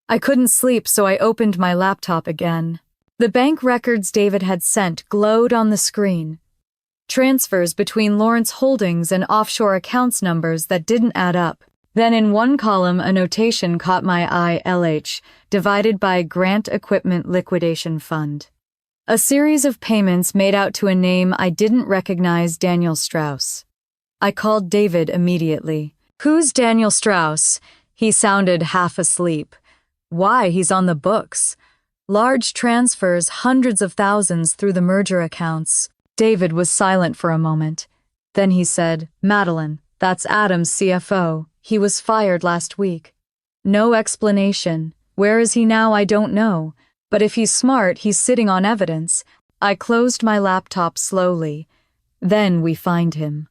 I couldn't sleep, so I opened my laptop again. The bank records David had sent glowed on the screen. Transfers between Lawrence Holdings and offshore accounts, numbers that didn't add up. Then in one column, a notation caught my eye: LH, divided by Grant Equipment Liquidation Fund. A series of payments made out to a name I didn't recognize: Daniel Strauss. I called David immediately. "Who's Daniel Strauss?" He sounded half asleep. "Why, he's on the books. Large transfers, hundreds of thousands through the merger accounts." David was silent for a moment. Then he said, "Madeline, that's Adam's CFO. He was fired last week." No explanation. Where is he now? I don't know. But if he's smart, he's sitting on evidence. I closed my laptop slowly. Then we find him.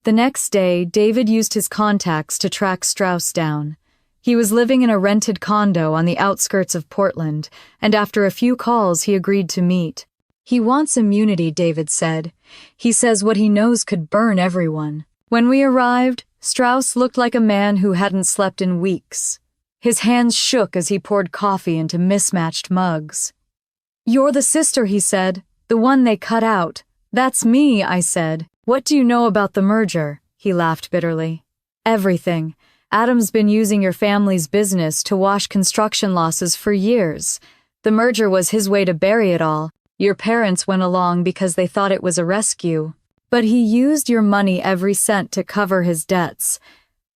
The next day, David used his contacts to track Strauss down. He was living in a rented condo on the outskirts of Portland, and after a few calls he agreed to meet. He wants immunity, David said. He says what he knows could burn everyone. When we arrived, Strauss looked like a man who hadn't slept in weeks. His hands shook as he poured coffee into mismatched mugs. "You're the sister," he said. "The one they cut out." "That's me," I said. "What do you know about the merger?" He laughed bitterly. "Everything. Adam's been using your family's business to wash construction losses for years. The merger was his way to bury it all. Your parents went along because they thought it was a rescue. But he used your money every cent to cover his debts.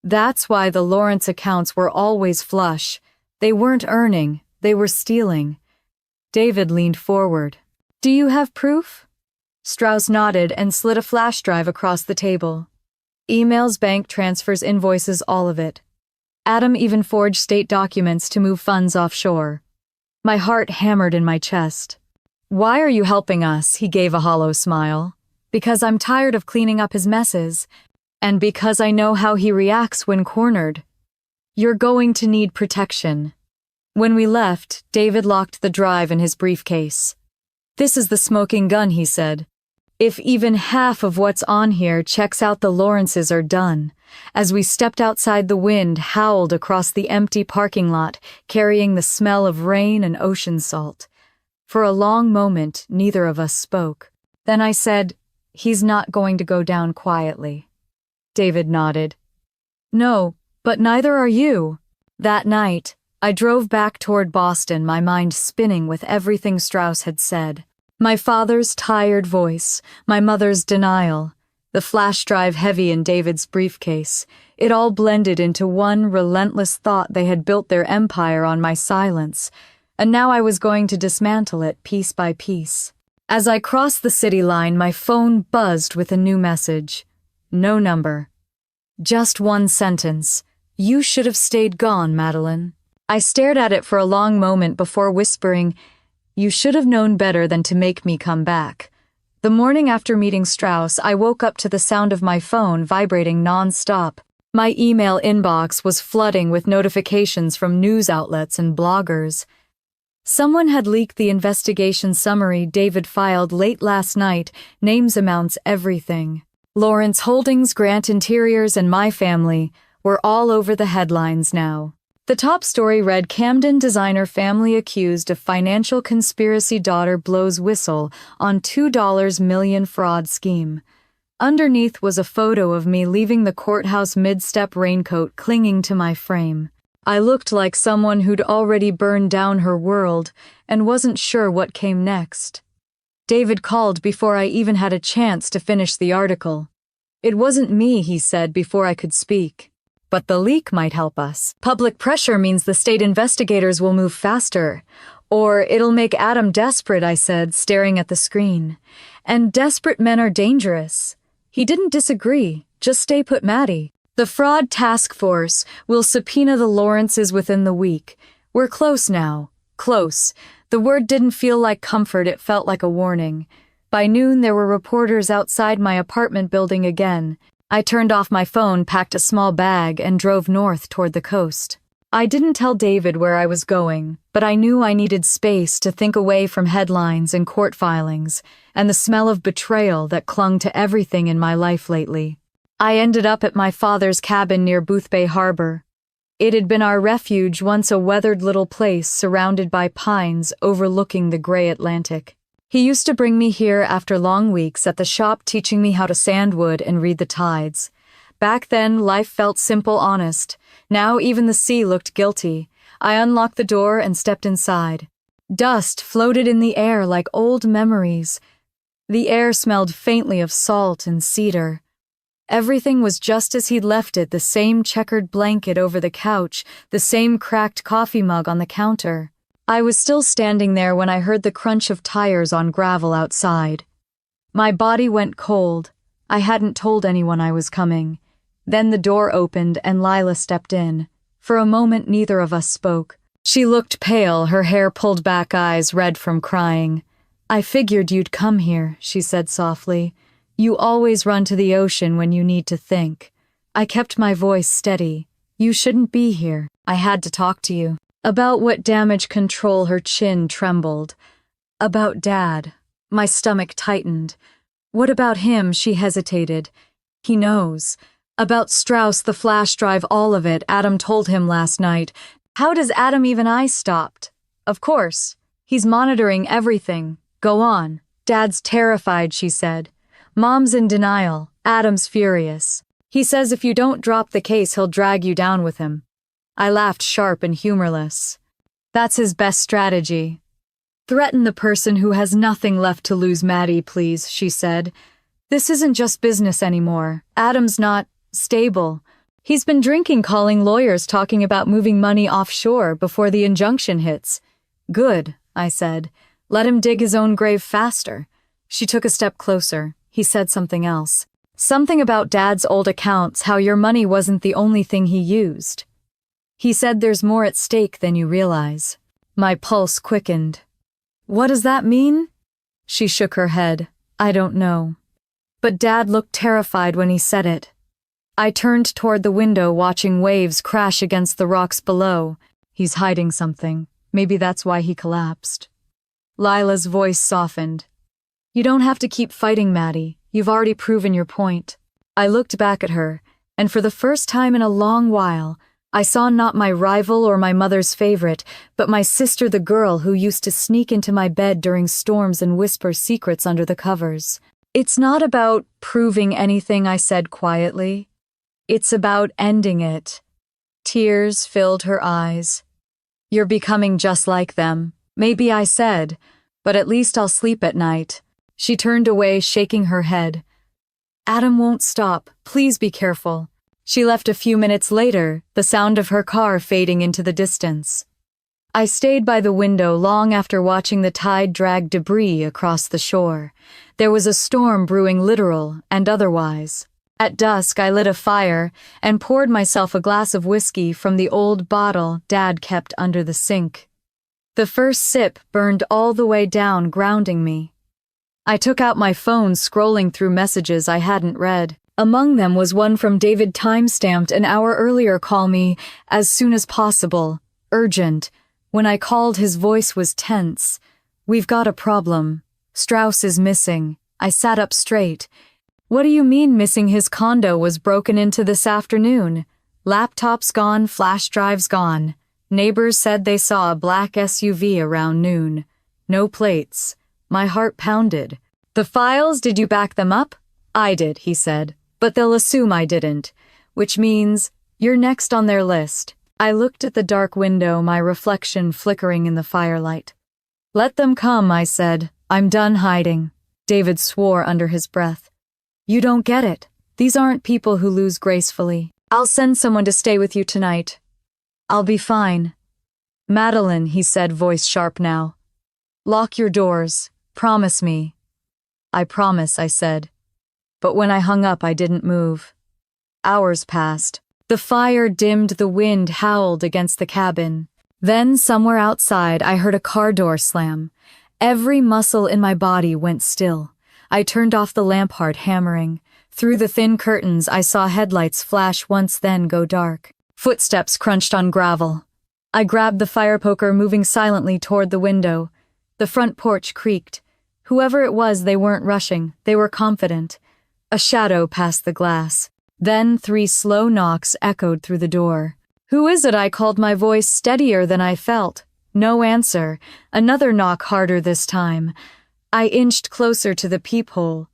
That's why the Lawrence accounts were always flush. They weren't earning, they were stealing." David leaned forward. "Do you have proof?" Strauss nodded and slid a flash drive across the table. Emails, bank transfers, invoices, all of it. Adam even forged state documents to move funds offshore. My heart hammered in my chest. "Why are you helping us?" He gave a hollow smile. "Because I'm tired of cleaning up his messes, and because I know how he reacts when cornered. You're going to need protection." When we left, David locked the drive in his briefcase. "This is the smoking gun," he said. "If even half of what's on here checks out, the Lawrences are done." As we stepped outside, the wind howled across the empty parking lot, carrying the smell of rain and ocean salt. For a long moment, neither of us spoke. Then I said, "He's not going to go down quietly." David nodded. "No, but neither are you." That night, I drove back toward Boston, my mind spinning with everything Strauss had said. My father's tired voice, my mother's denial, the flash drive heavy in David's briefcase. It all blended into one relentless thought. They had built their empire on my silence, and now I was going to dismantle it piece by piece. As I crossed the city line, my phone buzzed with a new message. No number. Just one sentence. "You should have stayed gone, Madeline." I stared at it for a long moment before whispering, "You should have known better than to make me come back." The morning after meeting Strauss, I woke up to the sound of my phone vibrating non-stop. My email inbox was flooding with notifications from news outlets and bloggers. Someone had leaked the investigation summary David filed late last night, names, amounts, everything. Lawrence Holdings, Grant Interiors, and my family were all over the headlines now. The top story read, "Camden designer family accused of financial conspiracy, daughter blows whistle on $2 million fraud scheme." Underneath was a photo of me leaving the courthouse, mid-step, raincoat clinging to my frame. I looked like someone who'd already burned down her world and wasn't sure what came next. David called before I even had a chance to finish the article. "It wasn't me," he said before I could speak. "But the leak might help us. Public pressure means the state investigators will move faster. Or it'll make Adam desperate," I said, staring at the screen. "And desperate men are dangerous." He didn't disagree. "Just stay put, Maddie. The fraud task force will subpoena the Lawrences within the week. We're close now. Close." The word didn't feel like comfort, it felt like a warning. By noon, there were reporters outside my apartment building again. I turned off my phone, packed a small bag, and drove north toward the coast. I didn't tell David where I was going, but I knew I needed space to think away from headlines and court filings, and the smell of betrayal that clung to everything in my life lately. I ended up at my father's cabin near Boothbay Harbor. It had been our refuge, once a weathered little place surrounded by pines overlooking the gray Atlantic. He used to bring me here after long weeks at the shop, teaching me how to sand wood and read the tides. Back then, life felt simple, honest. Now even the sea looked guilty. I unlocked the door and stepped inside. Dust floated in the air like old memories. The air smelled faintly of salt and cedar. Everything was just as he'd left it, the same checkered blanket over the couch, the same cracked coffee mug on the counter. I was still standing there when I heard the crunch of tires on gravel outside. My body went cold. I hadn't told anyone I was coming. Then the door opened and Lila stepped in. For a moment, neither of us spoke. She looked pale, her hair pulled back, eyes red from crying. "I figured you'd come here," she said softly. "You always run to the ocean when you need to think." I kept my voice steady. "You shouldn't be here." I had to talk to you. About what damage control. Her chin trembled. About Dad. My stomach tightened. What about him? She hesitated. He knows. About Strauss, the flash drive, all of it. Adam told him last night. How does Adam even? I stopped. Of course. He's monitoring everything. Go on. Dad's terrified, she said. Mom's in denial. Adam's furious. He says if you don't drop the case, he'll drag you down with him. I laughed, sharp and humorless. That's his best strategy. Threaten the person who has nothing left to lose. Maddie, please, she said. This isn't just business anymore. Adam's not stable. He's been drinking, calling lawyers, talking about moving money offshore before the injunction hits. Good, I said. Let him dig his own grave faster. She took a step closer. He said something else. Something about Dad's old accounts, how your money wasn't the only thing he used. He said there's more at stake than you realize. My pulse quickened. What does that mean? She shook her head. I don't know. But Dad looked terrified when he said it. I turned toward the window, watching waves crash against the rocks below. He's hiding something. Maybe that's why he collapsed. Lila's voice softened. You don't have to keep fighting, Maddie. You've already proven your point. I looked back at her, and for the first time in a long while, I saw not my rival or my mother's favorite, but my sister, the girl who used to sneak into my bed during storms and whisper secrets under the covers. It's not about proving anything, I said quietly. It's about ending it. Tears filled her eyes. You're becoming just like them. Maybe, I said, but at least I'll sleep at night. She turned away, shaking her head. Adam won't stop. Please be careful. She left a few minutes later, the sound of her car fading into the distance. I stayed by the window long after watching the tide drag debris across the shore. There was a storm brewing, literal and otherwise. At dusk, I lit a fire and poured myself a glass of whiskey from the old bottle Dad kept under the sink. The first sip burned all the way down, grounding me. I took out my phone, scrolling through messages I hadn't read. Among them was one from David, timestamped an hour earlier. Call me as soon as possible. Urgent. When I called, his voice was tense. We've got a problem. Strauss is missing. I sat up straight. What do you mean missing? His condo was broken into this afternoon. Laptops gone, flash drives gone. Neighbors said they saw a black SUV around noon. No plates. My heart pounded. The files, did you back them up? I did, he said. But they'll assume I didn't. Which means, you're next on their list. I looked at the dark window, my reflection flickering in the firelight. Let them come, I said. I'm done hiding. David swore under his breath. You don't get it. These aren't people who lose gracefully. I'll send someone to stay with you tonight. I'll be fine. Madeline, he said, voice sharp now. Lock your doors. Promise me. I promise, I said. But when I hung up, I didn't move. Hours passed. The fire dimmed, the wind howled against the cabin. Then, somewhere outside, I heard a car door slam. Every muscle in my body went still. I turned off the lamp, heart hammering. Through the thin curtains, I saw headlights flash once, then go dark. Footsteps crunched on gravel. I grabbed the fire poker, moving silently toward the window. The front porch creaked. Whoever it was, they weren't rushing. They were confident. A shadow passed the glass. Then 3 slow knocks echoed through the door. Who is it? I called, my voice steadier than I felt. No answer. Another knock, harder this time. I inched closer to the peephole.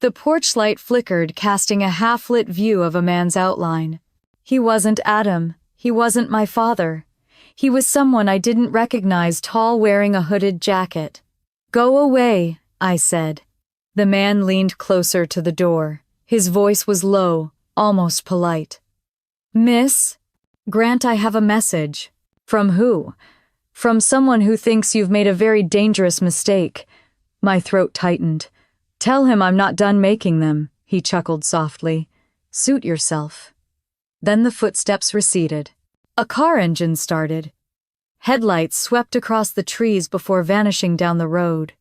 The porch light flickered, casting a half-lit view of a man's outline. He wasn't Adam. He wasn't my father. He was someone I didn't recognize, tall, wearing a hooded jacket. Go away, I said. The man leaned closer to the door. His voice was low, almost polite. Miss Grant, I have a message. From who? From someone who thinks you've made a very dangerous mistake. My throat tightened. Tell him I'm not done making them, he chuckled softly. Suit yourself. Then the footsteps receded. A car engine started. Headlights swept across the trees before vanishing down the road.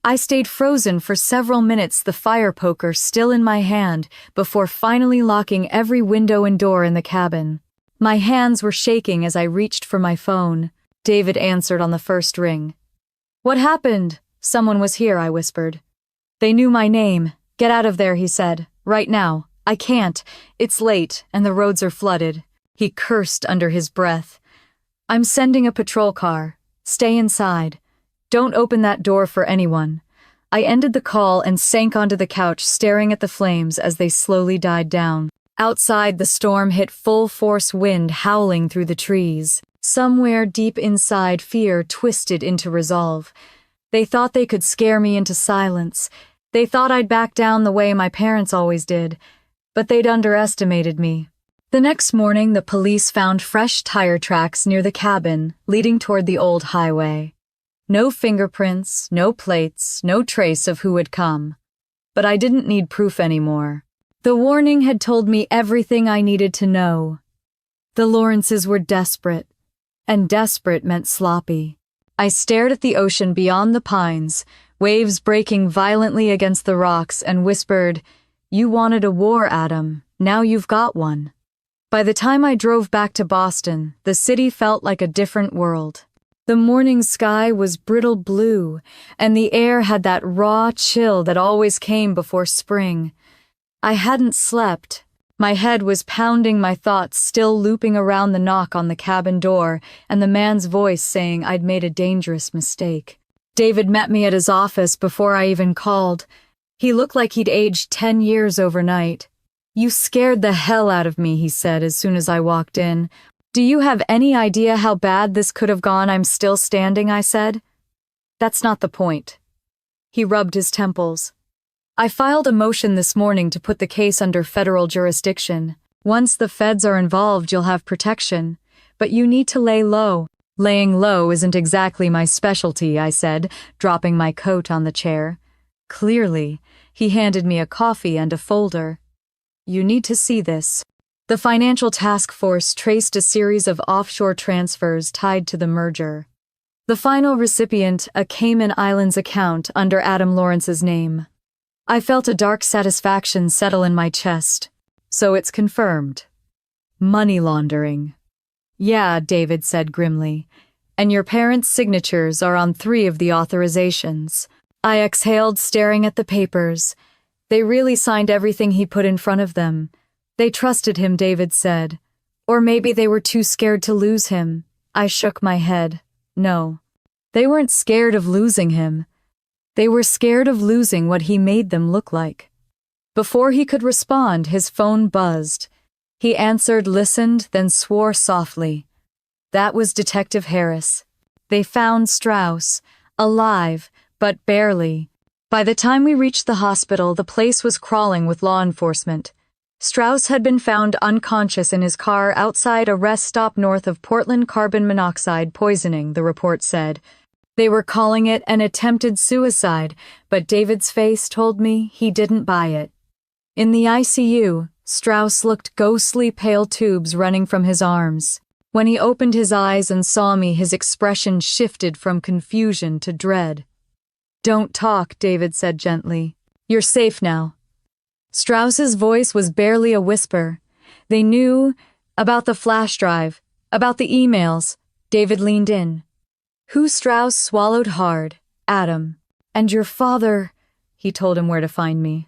I stayed frozen for several minutes, the fire poker still in my hand, before finally locking every window and door in the cabin. My hands were shaking as I reached for my phone. David answered on the first ring. "What happened?" "Someone was here," I whispered. "They knew my name." "Get out of there," he said. "Right now." "I can't. It's late, and the roads are flooded." He cursed under his breath. "I'm sending a patrol car. Stay inside. Don't open that door for anyone." I ended the call and sank onto the couch, staring at the flames as they slowly died down. Outside, the storm hit full-force wind howling through the trees. Somewhere deep inside, fear twisted into resolve. They thought they could scare me into silence. They thought I'd back down the way my parents always did. But they'd underestimated me. The next morning, the police found fresh tire tracks near the cabin, leading toward the old highway. No fingerprints, no plates, no trace of who had come. But I didn't need proof anymore. The warning had told me everything I needed to know. The Lawrences were desperate, and desperate meant sloppy. I stared at the ocean beyond the pines, waves breaking violently against the rocks, and whispered, "You wanted a war, Adam. Now you've got one." By the time I drove back to Boston, the city felt like a different world. The morning sky was brittle blue, and the air had that raw chill that always came before spring. I hadn't slept. My head was pounding, my thoughts still looping around the knock on the cabin door and the man's voice saying I'd made a dangerous mistake. David met me at his office before I even called. He looked like he'd aged 10 years overnight. "You scared the hell out of me," he said as soon as I walked in. "Do you have any idea how bad this could have gone?" "I'm still standing," I said. "That's not the point." He rubbed his temples. "I filed a motion this morning to put the case under federal jurisdiction. Once the feds are involved, you'll have protection. But you need to lay low." "Laying low isn't exactly my specialty," I said, dropping my coat on the chair. Clearly, he handed me a coffee and a folder. "You need to see this." The Financial Task Force traced a series of offshore transfers tied to the merger. The final recipient, a Cayman Islands account under Adam Lawrence's name. I felt a dark satisfaction settle in my chest. "So it's confirmed. Money laundering." "Yeah," David said grimly. "And your parents' signatures are on 3 of the authorizations." I exhaled, staring at the papers. They really signed everything he put in front of them. They trusted him, David said. Or maybe they were too scared to lose him. I shook my head. No. They weren't scared of losing him. They were scared of losing what he made them look like. Before he could respond, his phone buzzed. He answered, listened, then swore softly. That was Detective Harris. They found Strauss, alive, but barely. By the time we reached the hospital, the place was crawling with law enforcement. Strauss had been found unconscious in his car outside a rest stop north of Portland. Carbon monoxide poisoning, the report said. They were calling it an attempted suicide, but David's face told me he didn't buy it. In the ICU, Strauss looked ghostly, pale tubes running from his arms. When he opened his eyes and saw me, his expression shifted from confusion to dread. Don't talk, David said gently. You're safe now. Strauss's voice was barely a whisper. They knew about the flash drive, about the emails. David leaned in. Who? Strauss swallowed hard. Adam. And your father, he told him where to find me.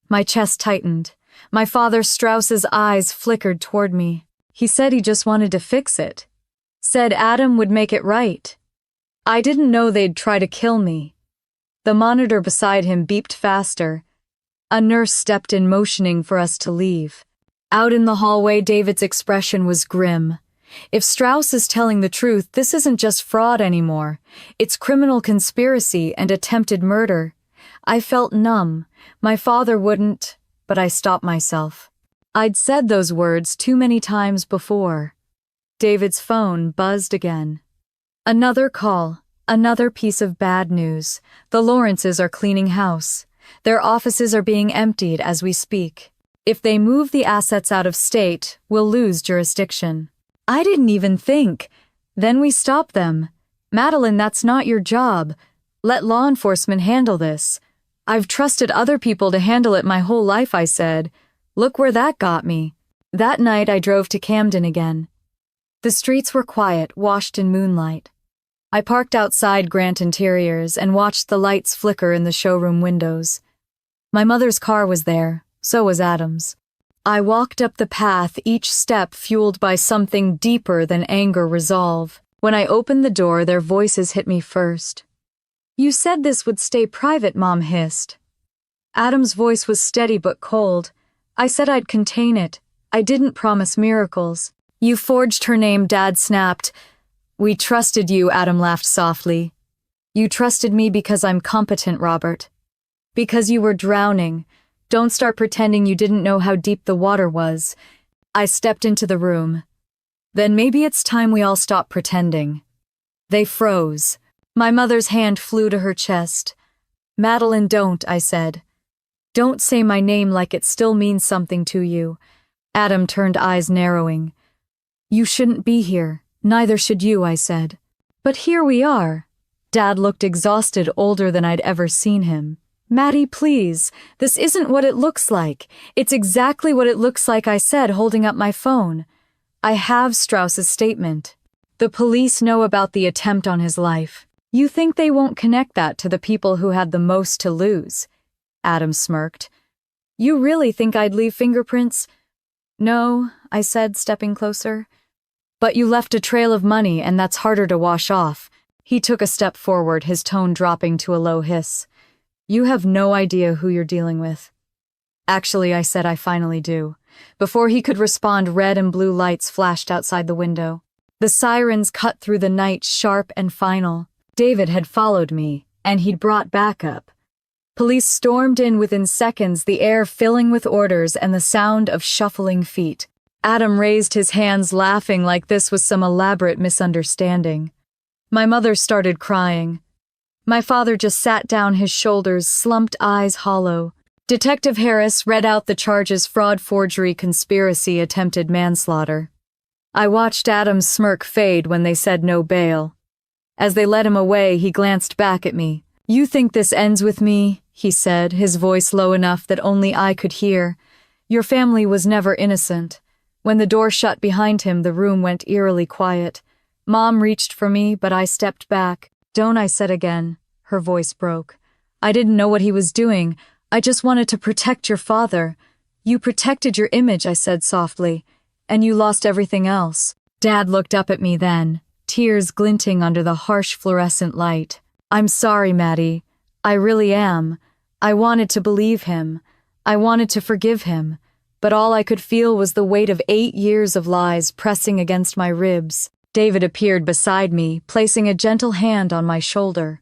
My chest tightened. My father Strauss's eyes flickered toward me. He said he just wanted to fix it. Said Adam would make it right. I didn't know they'd try to kill me. The monitor beside him beeped faster. A nurse stepped in, motioning for us to leave. Out in the hallway, David's expression was grim. If Strauss is telling the truth, this isn't just fraud anymore. It's criminal conspiracy and attempted murder. I felt numb. My father wouldn't, but I stopped myself. I'd said those words too many times before. David's phone buzzed again. Another call, another piece of bad news. The Lawrences are cleaning house. Their offices are being emptied as we speak. If they move the assets out of state, we'll lose jurisdiction. I didn't even think. Then we stop them. Madeline, that's not your job. Let law enforcement handle this. I've trusted other people to handle it my whole life, I said. Look where that got me. That night I drove to Camden again. The streets were quiet, washed in moonlight. I parked outside Grant Interiors and watched the lights flicker in the showroom windows. My mother's car was there, so was Adam's. I walked up the path, each step fueled by something deeper than anger resolve. When I opened the door, their voices hit me first. "You said this would stay private," Mom hissed. Adam's voice was steady but cold. "I said I'd contain it. I didn't promise miracles." "You forged her name," Dad snapped. "We trusted you," Adam laughed softly. "You trusted me because I'm competent, Robert. Because you were drowning. Don't start pretending you didn't know how deep the water was." I stepped into the room. "Then maybe it's time we all stop pretending." They froze. My mother's hand flew to her chest. "Madeline, don't," I said. "Don't say my name like it still means something to you." Adam turned, eyes narrowing. "You shouldn't be here. Neither should you," I said. "But here we are." Dad looked exhausted, older than I'd ever seen him. "Maddie, please. This isn't what it looks like. It's exactly what it looks like," I said, holding up my phone. "I have Strauss's statement. The police know about the attempt on his life. You think they won't connect that to the people who had the most to lose?" Adam smirked. "You really think I'd leave fingerprints?" "No," I said, stepping closer. "But you left a trail of money, and that's harder to wash off." He took a step forward, his tone dropping to a low hiss. "You have no idea who you're dealing with." "Actually," I said, "I finally do." Before he could respond, red and blue lights flashed outside the window. The sirens cut through the night, sharp and final. David had followed me, and he'd brought backup. Police stormed in within seconds, the air filling with orders and the sound of shuffling feet. Adam raised his hands, laughing like this was some elaborate misunderstanding. My mother started crying. My father just sat down, his shoulders, slumped eyes hollow. Detective Harris read out the charges: fraud, forgery, conspiracy, attempted manslaughter. I watched Adam's smirk fade when they said no bail. As they led him away, he glanced back at me. "You think this ends with me?" he said, his voice low enough that only I could hear. "Your family was never innocent." When the door shut behind him, the room went eerily quiet. Mom reached for me, but I stepped back. "Don't," I said again. Her voice broke. "I didn't know what he was doing. I just wanted to protect your father." "You protected your image," I said softly, "and you lost everything else." Dad looked up at me then, tears glinting under the harsh fluorescent light. "I'm sorry, Maddie. I really am. I wanted to believe him. I wanted to forgive him. But all I could feel was the weight of 8 years of lies pressing against my ribs." David appeared beside me, placing a gentle hand on my shoulder.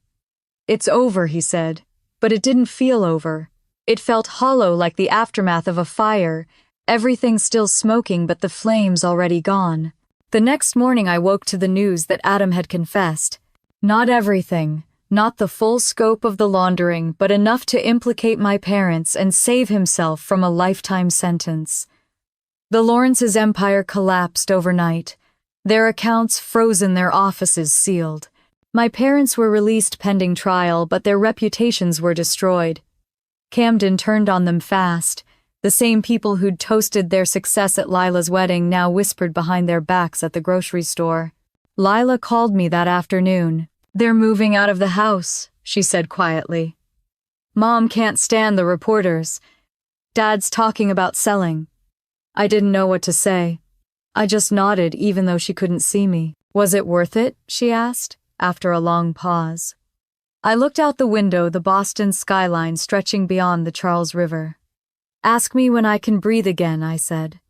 "It's over," he said. But it didn't feel over. It felt hollow, like the aftermath of a fire, everything still smoking but the flames already gone. The next morning I woke to the news that Adam had confessed. Not everything, not the full scope of the laundering, but enough to implicate my parents and save himself from a lifetime sentence. The Lawrence's empire collapsed overnight. Their accounts frozen, their offices sealed. My parents were released pending trial, but their reputations were destroyed. Camden turned on them fast. The same people who'd toasted their success at Lila's wedding now whispered behind their backs at the grocery store. Lila called me that afternoon. "They're moving out of the house," she said quietly. "Mom can't stand the reporters. Dad's talking about selling." I didn't know what to say. I just nodded, even though she couldn't see me. "Was it worth it?" she asked, after a long pause. I looked out the window, the Boston skyline stretching beyond the Charles River. "Ask me when I can breathe again," I said.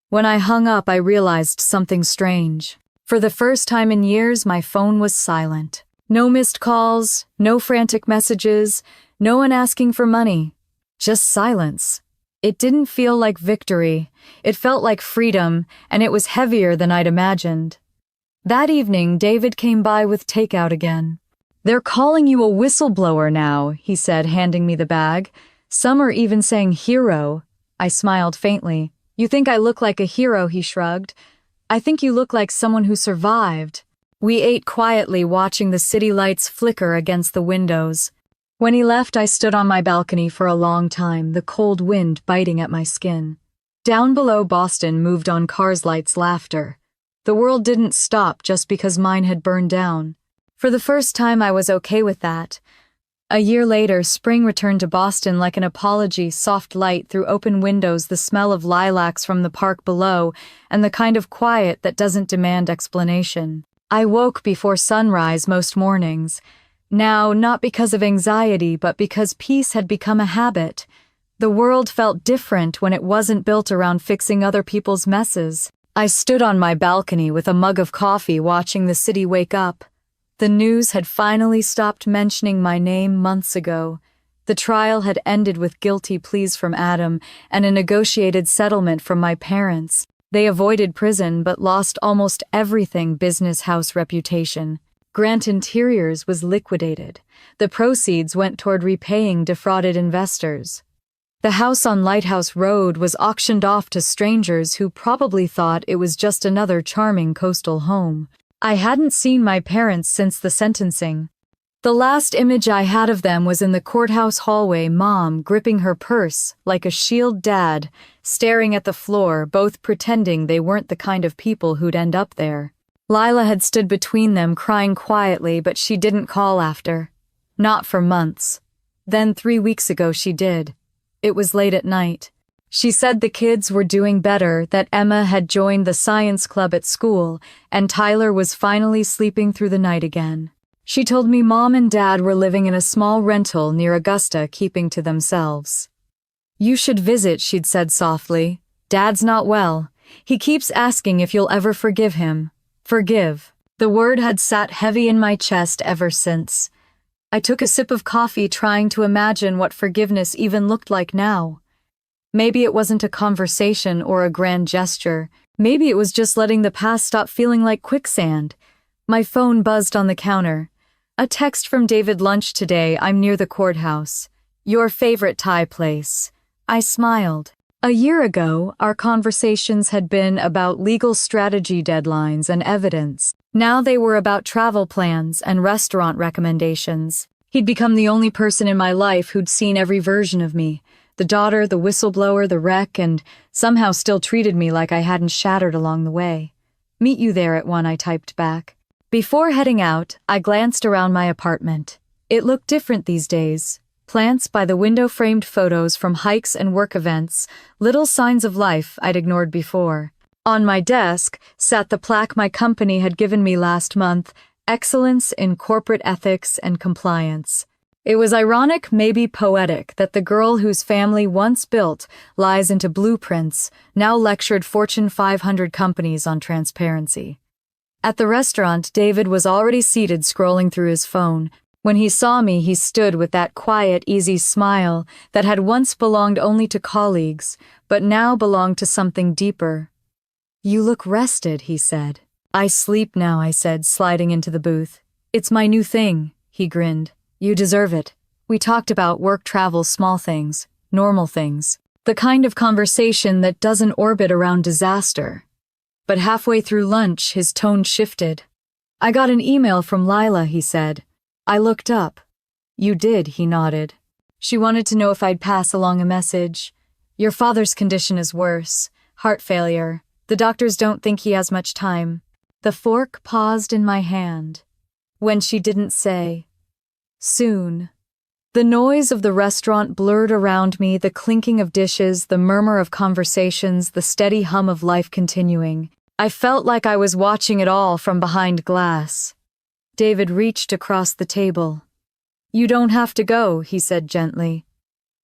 When I hung up, I realized something strange. For the first time in years, my phone was silent. No missed calls, no frantic messages, no one asking for money. Just silence. It didn't feel like victory. It felt like freedom, and it was heavier than I'd imagined. That evening, David came by with takeout again. "They're calling you a whistleblower now," he said, handing me the bag. "Some are even saying hero." I smiled faintly. "You think I look like a hero?" he shrugged. "I think you look like someone who survived." We ate quietly, watching the city lights flicker against the windows. When he left, I stood on my balcony for a long time, the cold wind biting at my skin. Down below, Boston moved on Cars Lights' laughter. The world didn't stop just because mine had burned down. For the first time, I was okay with that. A year later, spring returned to Boston like an apology, soft light through open windows, the smell of lilacs from the park below, and the kind of quiet that doesn't demand explanation. I woke before sunrise most mornings. Now, not because of anxiety, but because peace had become a habit. The world felt different when it wasn't built around fixing other people's messes. I stood on my balcony with a mug of coffee watching the city wake up. The news had finally stopped mentioning my name months ago. The trial had ended with guilty pleas from Adam and a negotiated settlement from my parents. They avoided prison but lost almost everything: business, house, reputation. Grant Interiors was liquidated. The proceeds went toward repaying defrauded investors. The house on Lighthouse Road was auctioned off to strangers who probably thought it was just another charming coastal home. I hadn't seen my parents since the sentencing. The last image I had of them was in the courthouse hallway, Mom gripping her purse like a shield, Dad staring at the floor, both pretending they weren't the kind of people who'd end up there. Lila had stood between them, crying quietly, but she didn't call after. Not for months. Then 3 weeks ago she did. It was late at night. She said the kids were doing better, that Emma had joined the science club at school, and Tyler was finally sleeping through the night again. She told me Mom and Dad were living in a small rental near Augusta, keeping to themselves. You should visit, she'd said softly. Dad's not well. He keeps asking if you'll ever forgive him. Forgive. The word had sat heavy in my chest ever since. I took a sip of coffee, trying to imagine what forgiveness even looked like now. Maybe it wasn't a conversation or a grand gesture. Maybe it was just letting the past stop feeling like quicksand. My phone buzzed on the counter. A text from David. Lunch today, I'm near the courthouse. Your favorite Thai place. I smiled. A year ago, our conversations had been about legal strategy, deadlines, and evidence. Now they were about travel plans and restaurant recommendations. He'd become the only person in my life who'd seen every version of me. The daughter, the whistleblower, the wreck, and somehow still treated me like I hadn't shattered along the way. Meet you there at 1, I typed back. Before heading out, I glanced around my apartment. It looked different these days. Plants by the window, framed photos from hikes and work events, little signs of life I'd ignored before. On my desk sat the plaque my company had given me last month, Excellence in Corporate Ethics and Compliance. It was ironic, maybe poetic, that the girl whose family once built lies into blueprints now lectured Fortune 500 companies on transparency. At the restaurant, David was already seated, scrolling through his phone. When he saw me, he stood with that quiet, easy smile that had once belonged only to colleagues, but now belonged to something deeper. You look rested, he said. I sleep now, I said, sliding into the booth. It's my new thing, he grinned. You deserve it. We talked about work, travel, small things, normal things, the kind of conversation that doesn't orbit around disaster. But halfway through lunch, his tone shifted. I got an email from Lila, he said. I looked up. You did, he nodded. She wanted to know if I'd pass along a message. Your father's condition is worse. Heart failure. The doctors don't think he has much time. The fork paused in my hand. When she didn't say, soon. The noise of the restaurant blurred around me, the clinking of dishes, the murmur of conversations, the steady hum of life continuing. I felt like I was watching it all from behind glass. David reached across the table. You don't have to go, he said gently.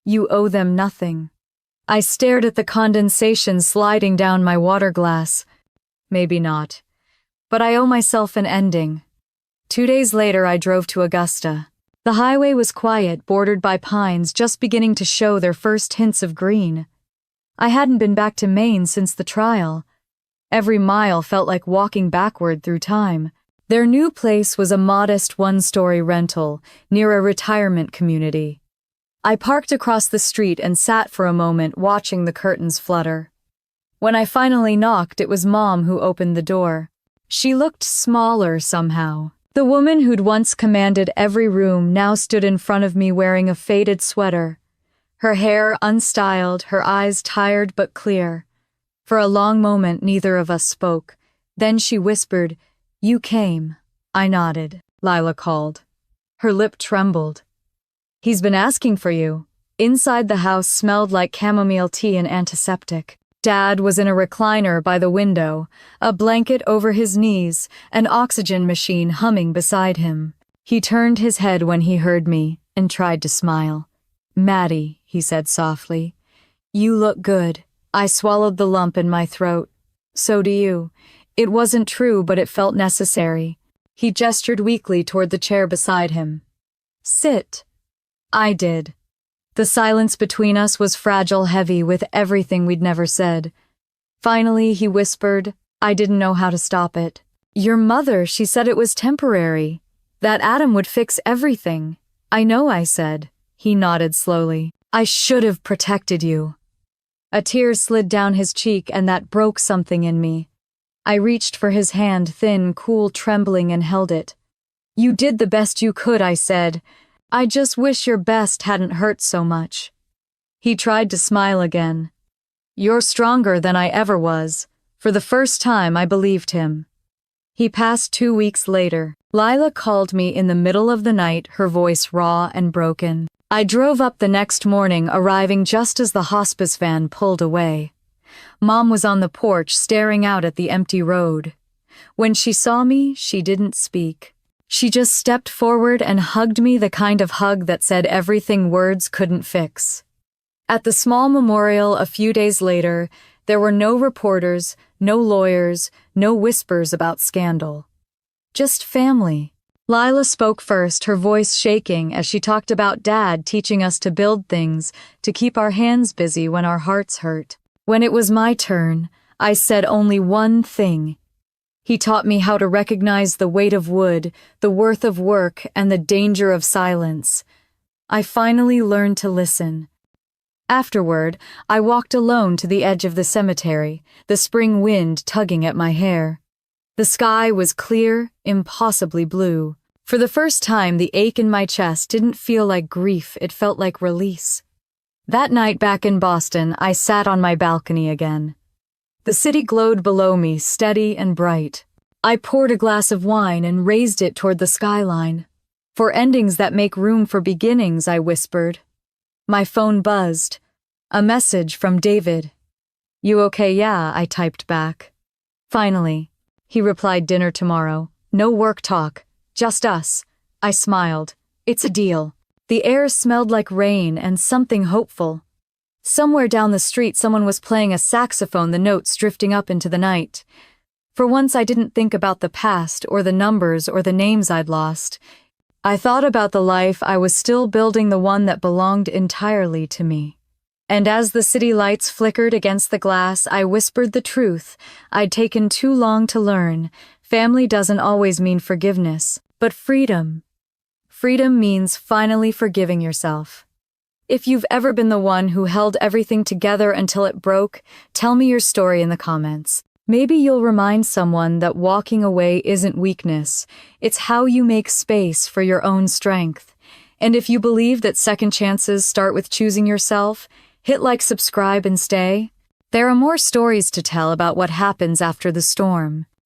You owe them nothing. I stared at the condensation sliding down my water glass. Maybe not. But I owe myself an ending. 2 days later, I drove to Augusta. The highway was quiet, bordered by pines just beginning to show their first hints of green. I hadn't been back to Maine since the trial. Every mile felt like walking backward through time. Their new place was a modest one-story rental near a retirement community. I parked across the street and sat for a moment watching the curtains flutter. When I finally knocked, it was Mom who opened the door. She looked smaller somehow. The woman who'd once commanded every room now stood in front of me wearing a faded sweater. Her hair unstyled, her eyes tired but clear. For a long moment, neither of us spoke. Then she whispered, "You came." I nodded. Lila called. Her lip trembled. "He's been asking for you." Inside the house smelled like chamomile tea and antiseptic. Dad was in a recliner by the window, a blanket over his knees, an oxygen machine humming beside him. He turned his head when he heard me and tried to smile. "Maddie," he said softly, "you look good." I swallowed the lump in my throat. "So do you." It wasn't true, but it felt necessary. He gestured weakly toward the chair beside him. "Sit." I did. The silence between us was fragile, heavy with everything we'd never said. Finally, he whispered. I didn't know how to stop it. "Your mother, she said it was temporary. That Adam would fix everything." "I know," I said. He nodded slowly. "I should have protected you." A tear slid down his cheek, and that broke something in me. I reached for his hand, thin, cool, trembling, and held it. "You did the best you could," I said. "I just wish your best hadn't hurt so much." He tried to smile again. "You're stronger than I ever was." For the first time, I believed him. He passed 2 weeks later. Lila called me in the middle of the night, her voice raw and broken. I drove up the next morning, arriving just as the hospice van pulled away. Mom was on the porch, staring out at the empty road. When she saw me, she didn't speak. She just stepped forward and hugged me, the kind of hug that said everything words couldn't fix. At the small memorial a few days later, there were no reporters, no lawyers, no whispers about scandal. Just family. Lila spoke first, her voice shaking as she talked about Dad teaching us to build things, to keep our hands busy when our hearts hurt. When it was my turn, I said only one thing. He taught me how to recognize the weight of wood, the worth of work, and the danger of silence. I finally learned to listen. Afterward, I walked alone to the edge of the cemetery, the spring wind tugging at my hair. The sky was clear, impossibly blue. For the first time, the ache in my chest didn't feel like grief, it felt like release. That night back in Boston, I sat on my balcony again. The city glowed below me, steady and bright. I poured a glass of wine and raised it toward the skyline. "For endings that make room for beginnings," I whispered. My phone buzzed. A message from David. "You okay?" "Yeah," I typed back. "Finally." He replied, "Dinner tomorrow. No work talk. Just us." I smiled. "It's a deal." The air smelled like rain and something hopeful. Somewhere down the street, someone was playing a saxophone, the notes drifting up into the night. For once, I didn't think about the past or the numbers or the names I'd lost. I thought about the life I was still building, the one that belonged entirely to me. And as the city lights flickered against the glass, I whispered the truth I'd taken too long to learn. Family doesn't always mean forgiveness, but freedom. Freedom means finally forgiving yourself. If you've ever been the one who held everything together until it broke, tell me your story in the comments. Maybe you'll remind someone that walking away isn't weakness. It's how you make space for your own strength. And if you believe that second chances start with choosing yourself, hit like, subscribe, and stay. There are more stories to tell about what happens after the storm.